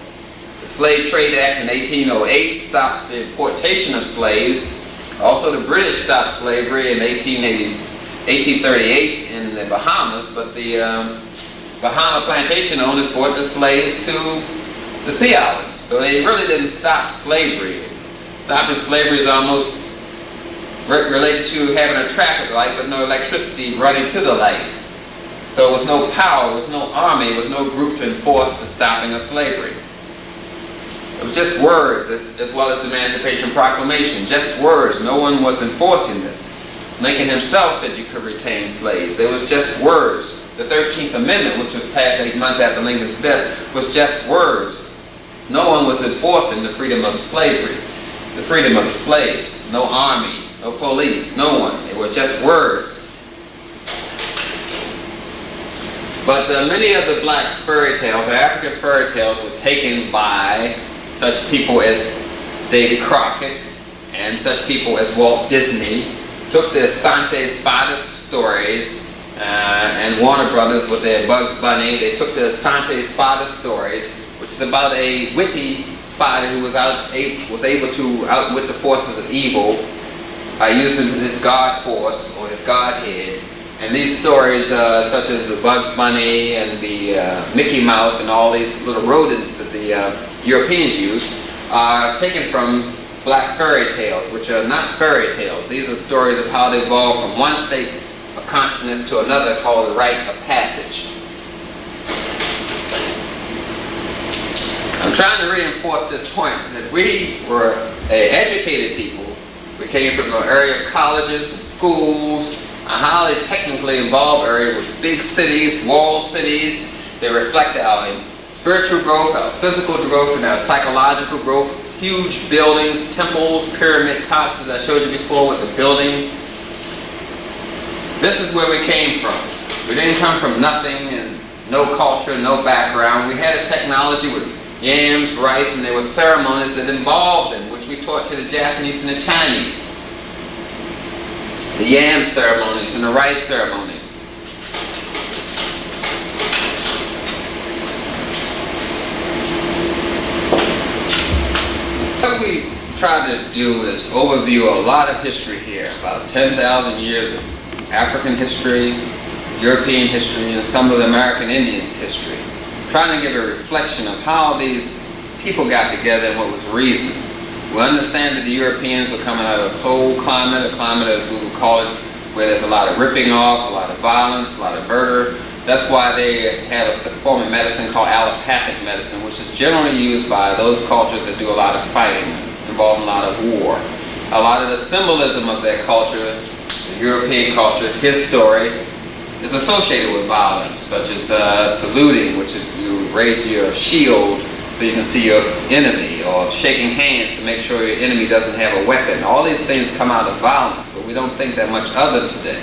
The Slave Trade Act in 1808 stopped the importation of slaves. Also, the British stopped slavery in 1838 in the Bahamas, but the Bahama plantation owners brought the slaves to the Sea Islands. So they really didn't stop slavery. Stopping slavery is almost related to having a traffic light but no electricity running to the light. So it was no power, it was no army, it was no group to enforce the stopping of slavery. It was just words, as well as the Emancipation Proclamation. Just words. No one was enforcing this. Lincoln himself said you could retain slaves. It was just words. The 13th Amendment, which was passed 8 months after Lincoln's death, was just words. No one was enforcing the freedom of slavery, the freedom of the slaves. No army, no police, no one. They were just words. But many of the black fairy tales, or African fairy tales, were taken by such people as Davy Crockett and such people as Walt Disney, took the Asante Spada stories and Warner Brothers with their Bugs Bunny. They took the Asante Spada stories, which is about a witty spider who was able to outwit the forces of evil by using his God force or his Godhead. And these stories, such as the Bugs Bunny and the Mickey Mouse and all these little rodents that the Europeans used, are taken from black fairy tales, which are not fairy tales. These are stories of how they evolved from one state of consciousness to another, called the rite of passage. I'm trying to reinforce this point that we were educated people. We came from an area of colleges and schools, a highly technically involved area with big cities, walled cities. They reflect our spiritual growth, our physical growth, and our psychological growth. Huge buildings, temples, pyramid tops, as I showed you before with the buildings. This is where we came from. We didn't come from nothing and no culture, no background. We had a technology with yams, rice, and there were ceremonies that involved them, which we taught to the Japanese and the Chinese. The yam ceremonies and the rice ceremonies. What we try to do is overview a lot of history here, about 10,000 years of African history, European history, and some of the American Indians' history. Trying to give a reflection of how these people got together and what was the reason. We understand that the Europeans were coming out of a cold climate, a climate as we would call it, where there's a lot of ripping off, a lot of violence, a lot of murder. That's why they have a form of medicine called allopathic medicine, which is generally used by those cultures that do a lot of fighting, involving a lot of war. A lot of the symbolism of their culture, the European culture, his story, is associated with violence, such as saluting, which is you raise your shield so you can see your enemy, or shaking hands to make sure your enemy doesn't have a weapon. All these things come out of violence, but we don't think that much of them today.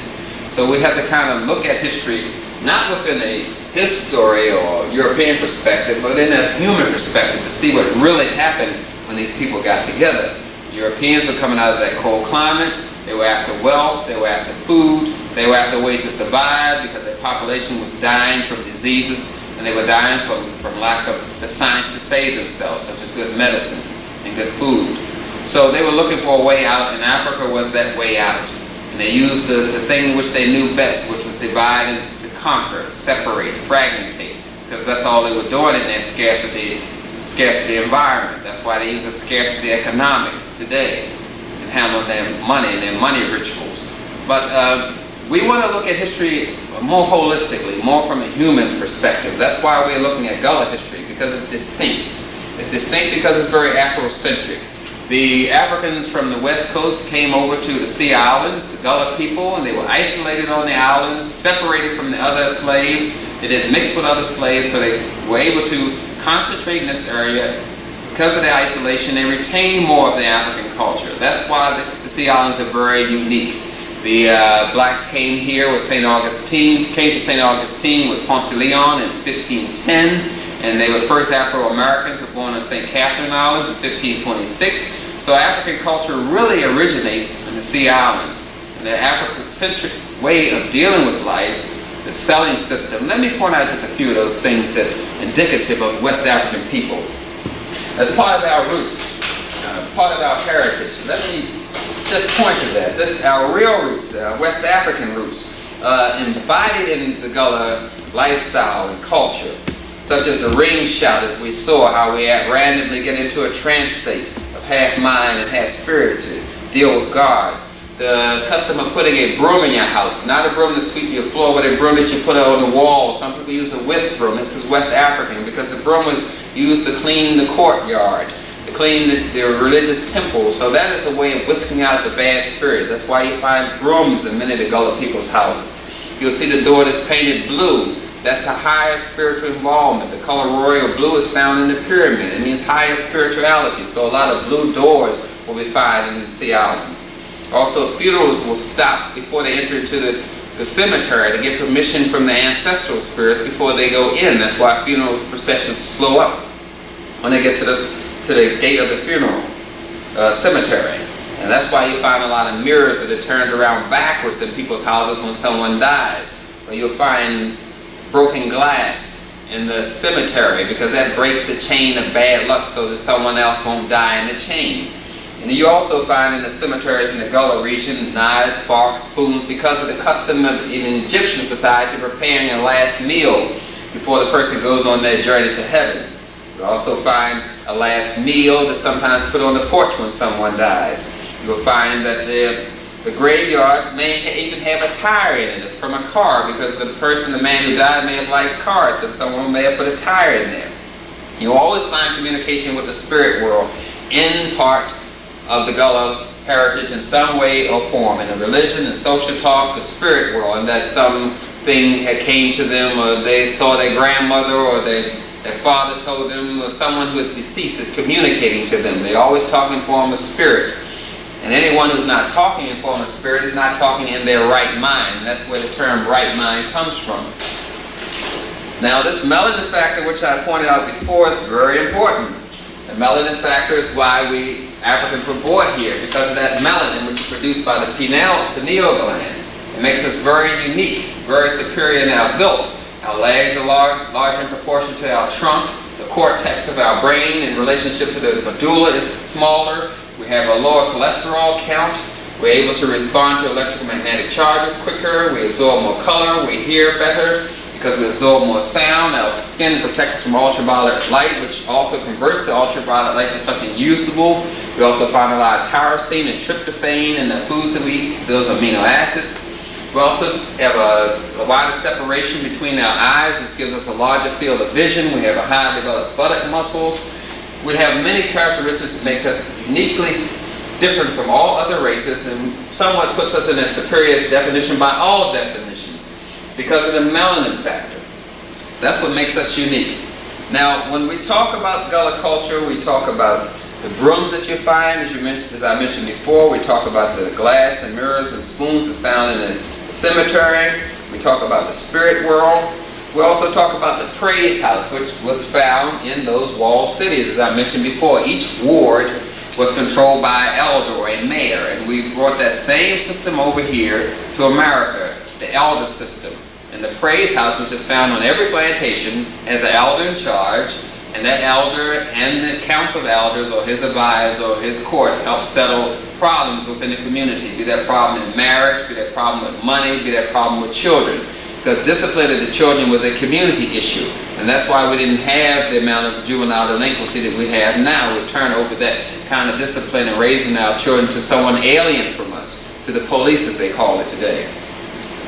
So we have to kind of look at history, not within a his story or European perspective, but in a human perspective, to see what really happened when these people got together. Europeans were coming out of that cold climate. They were after wealth, they were after food, they were after a way to survive because their population was dying from diseases, and they were dying from lack of the science to save themselves, such as good medicine and good food. So they were looking for a way out, and Africa was that way out. And they used the thing which they knew best, which was divide and to conquer, separate, fragmentate, because that's all they were doing in their scarcity environment. That's why they use the scarcity economics today in handling their money and their money rituals. But we want to look at history more holistically, more from a human perspective. That's why we're looking at Gullah history, because it's distinct. It's distinct because it's very Afrocentric. The Africans from the West Coast came over to the Sea Islands, the Gullah people, and they were isolated on the islands, separated from the other slaves. They didn't mix with other slaves, so they were able to concentrate in this area. Because of the isolation, they retained more of the African culture. That's why the Sea Islands are very unique. The blacks came here with St. Augustine, came to St. Augustine with Ponce de Leon in 1510, and they were first Afro-Americans who were born on St. Catherine Island in 1526. So African culture really originates in the Sea Islands. and the African-centric way of dealing with life, the selling system. Let me point out just a few of those things that are indicative of West African people. As part of our roots, part of our heritage, let me just point to that. This, our real roots, West African roots, embodied in the Gullah lifestyle and culture, such as the ring shout, as we saw how we randomly get into a trance state of half mind and half spirit to deal with God. The custom of putting a broom in your house, not a broom to sweep your floor, but a broom that you put on the wall. Some people use a whisk broom. This is West African because the broom was used to clean the courtyard, to clean the religious temples. So that is a way of whisking out the bad spirits. That's why you find brooms in many of the Gullah people's houses. You'll see the door that's painted blue. That's the highest spiritual involvement. The color royal blue is found in the pyramid. It means highest spirituality. So a lot of blue doors will be found in the Sea Islands. Also, funerals will stop before they enter into the cemetery to get permission from the ancestral spirits before they go in. That's why funeral processions slow up when they get to the gate of the funeral cemetery. And that's why you find a lot of mirrors that are turned around backwards in people's houses when someone dies. Or you'll find broken glass in the cemetery because that breaks the chain of bad luck so that someone else won't die in the chain. And you also find in the cemeteries in the Gullah region knives, forks, spoons, because of the custom of in Egyptian society preparing a last meal before the person goes on their journey to heaven. You also find a last meal that's sometimes put on the porch when someone dies. You'll find that the graveyard may even have a tire in it from a car because the man who died may have liked cars, so someone may have put a tire in there. You'll always find communication with the spirit world in part of the Gullah heritage in some way or form, in the religion and social talk, the spirit world, and that something had came to them, or they saw their grandmother, or their father told them, or someone who is deceased is communicating to them. They always talk in form of spirit. And anyone who's not talking in form of spirit is not talking in their right mind. And that's where the term right mind comes from. Now, this melanin factor, which I pointed out before, is very important. The melanin factor is why we Africans were born here, because of that melanin which is produced by the pineal gland. It makes us very unique, very superior in our build. Our legs are large in proportion to our trunk. The cortex of our brain in relationship to the medulla is smaller. We have a lower cholesterol count. We're able to respond to electromagnetic charges quicker. We absorb more color. We hear better because we absorb more sound. Our skin protects us from ultraviolet light, which also converts the ultraviolet light to something usable. We also find a lot of tyrosine and tryptophan in the foods that we eat, those amino acids. We also have a wider separation between our eyes, which gives us a larger field of vision. We have a highly developed buttock muscles. We have many characteristics that make us uniquely different from all other races and somewhat puts us in a superior definition by all definitions because of the melanin factor. That's what makes us unique. Now, when we talk about Gullah culture, we talk about the brooms that you find, as I mentioned before. We talk about the glass and mirrors and spoons that's found in the cemetery. We talk about the spirit world. We also talk about the praise house, which was found in those walled cities, as I mentioned before. Each ward was controlled by an elder or a mayor, and we brought that same system over here to America, the elder system. And the praise house, which is found on every plantation, has an elder in charge, and that elder and the council of elders or his advisor or his court help settle problems within the community, be that problem in marriage, be that problem with money, be that problem with children. Because discipline of the children was a community issue. And that's why we didn't have the amount of juvenile delinquency that we have now. We turn over that kind of discipline and raising our children to someone alien from us, to the police as they call it today.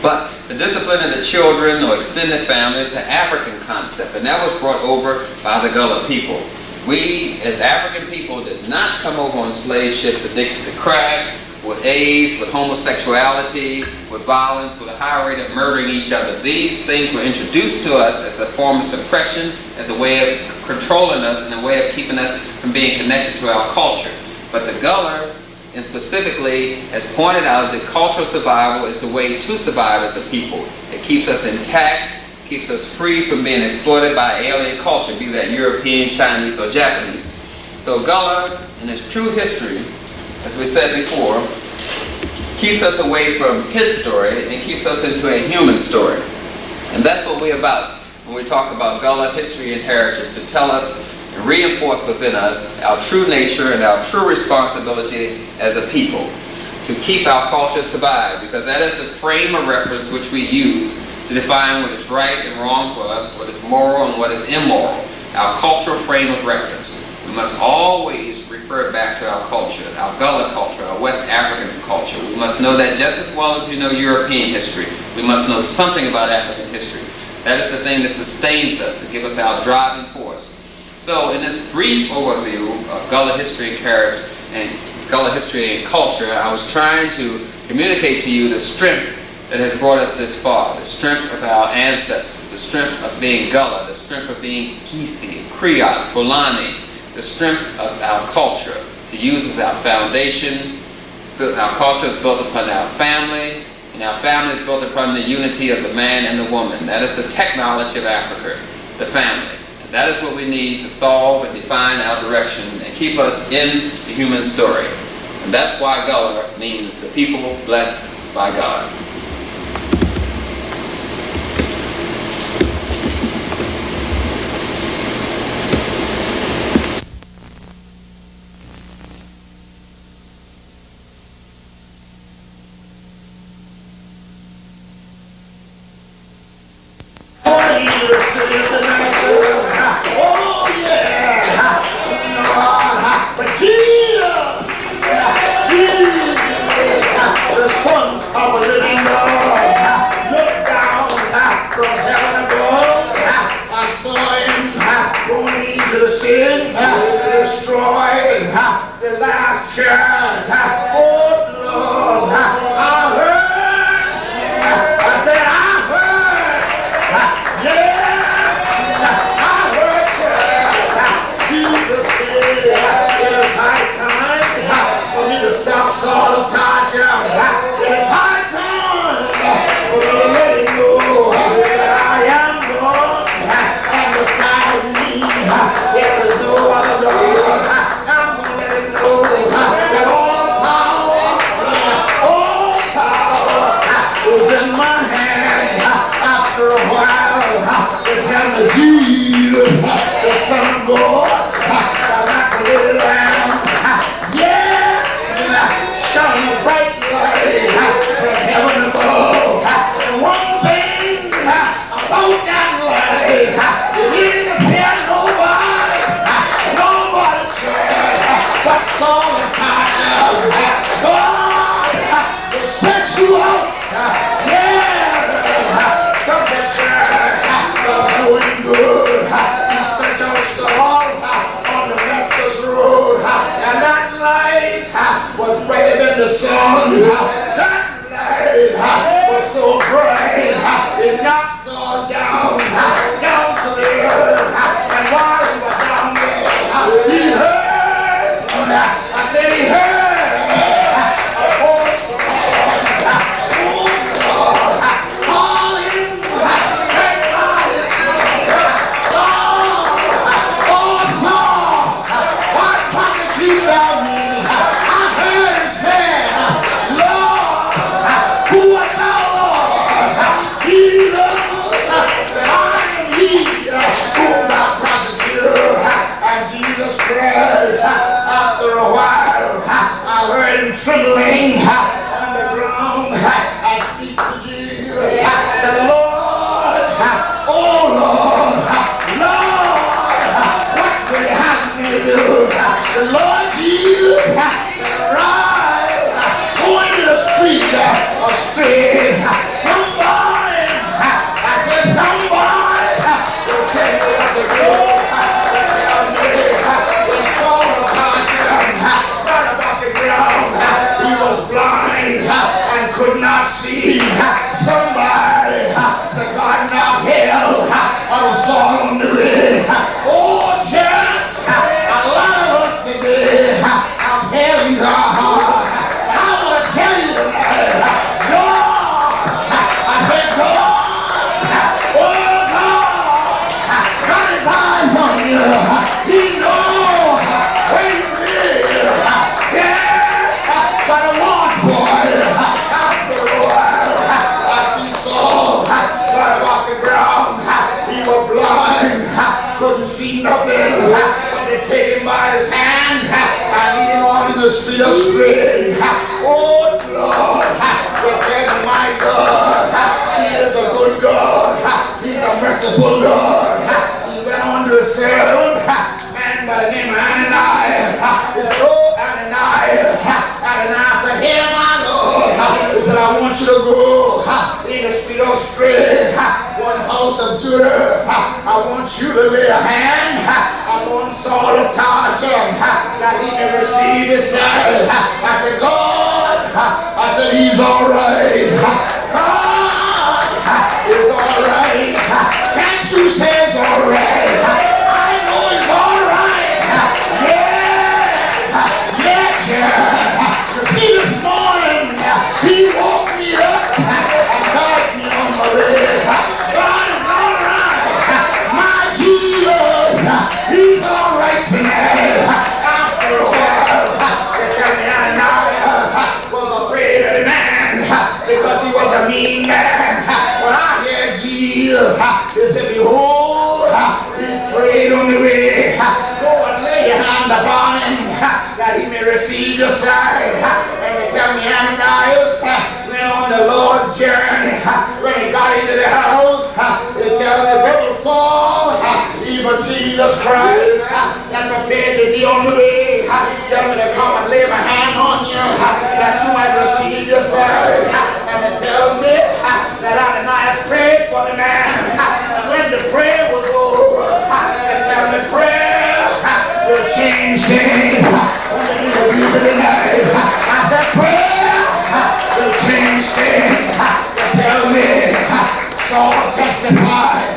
But the discipline of the children or extended family is an African concept, and that was brought over by the Gullah people. We, as African people, did not come over on slave ships addicted to crack, with AIDS, with homosexuality, with violence, with a high rate of murdering each other. These things were introduced to us as a form of suppression, as a way of controlling us, and a way of keeping us from being connected to our culture. But the Gullah, and specifically, has pointed out that cultural survival is the way to survive as a people. It keeps us intact, keeps us free from being exploited by alien culture, be that European, Chinese, or Japanese. So Gullah, in its true history, as we said before, keeps us away from his story and keeps us into a human story. And that's what we're about when we talk about Gullah history and heritage, to tell us and reinforce within us our true nature and our true responsibility as a people to keep our culture survive, because that is the frame of reference which we use to define what is right and wrong for us, what is moral and what is immoral. Our cultural frame of reference. We must always refer back to our culture, our Gullah culture, our West African culture. We must know that just as well as we know European history. We must know something about African history. That is the thing that sustains us, to give us our driving force. So in this brief overview of Gullah history and heritage and Gullah history and culture, I was trying to communicate to you the strength that has brought us this far, the strength of our ancestors, the strength of being Gullah, the strength of being Kisi, Creole, Fulani, the strength of our culture to use as our foundation. Our culture is built upon our family, and our family is built upon the unity of the man and the woman. That is the technology of Africa, the family. And that is what we need to solve and define our direction and keep us in the human story. And that's why Gullah means the people blessed by God. Could not the street of straight. Oh Lord, because my God, He is a good God. He's a merciful God. He went on to serve man by the name of Ananias. It's so Ananias. Ananias said, "Here, my Lord." He said, "I want you to go in the street of straight, one house of Judah. I want you to lay a hand upon Saul of Tarsus, that he may receive his sight." I said, "God," I said, "He's all right. God is all right. Can't you say it's all right? I know it's all right. Yeah. You see, this morning, He woke me up and got me on my way. God is all right. My Jesus, He's all right tonight. After a while, they tell me Ananias was afraid of the man because he was a mean man. When I hear Jesus, they said, "Behold, He prayed on the way. Go and lay your hand upon him, that he may receive your sight." And they tell me Ananias went on the Lord's journey. When he got into the house, they tell me, "Brother Saul, even Jesus Christ, that prepared to be on the way, tell me to come and lay my hand on you, that you might receive your sight." And they tell me that Ananias prayed for the man. And when the prayer was over, they tell me prayer will change things. I said prayer will change things. They tell me Saul testified.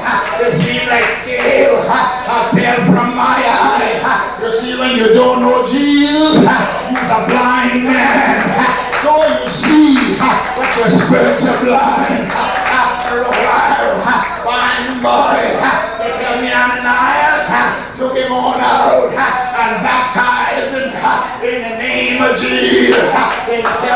It seemed like scales fell from my eye. You see, when you don't know Jesus, you're a blind man. So you see, but your spirits are blind. After a while, blind boy, they tell me Ananias took him on out and baptized him in the name of Jesus. They tell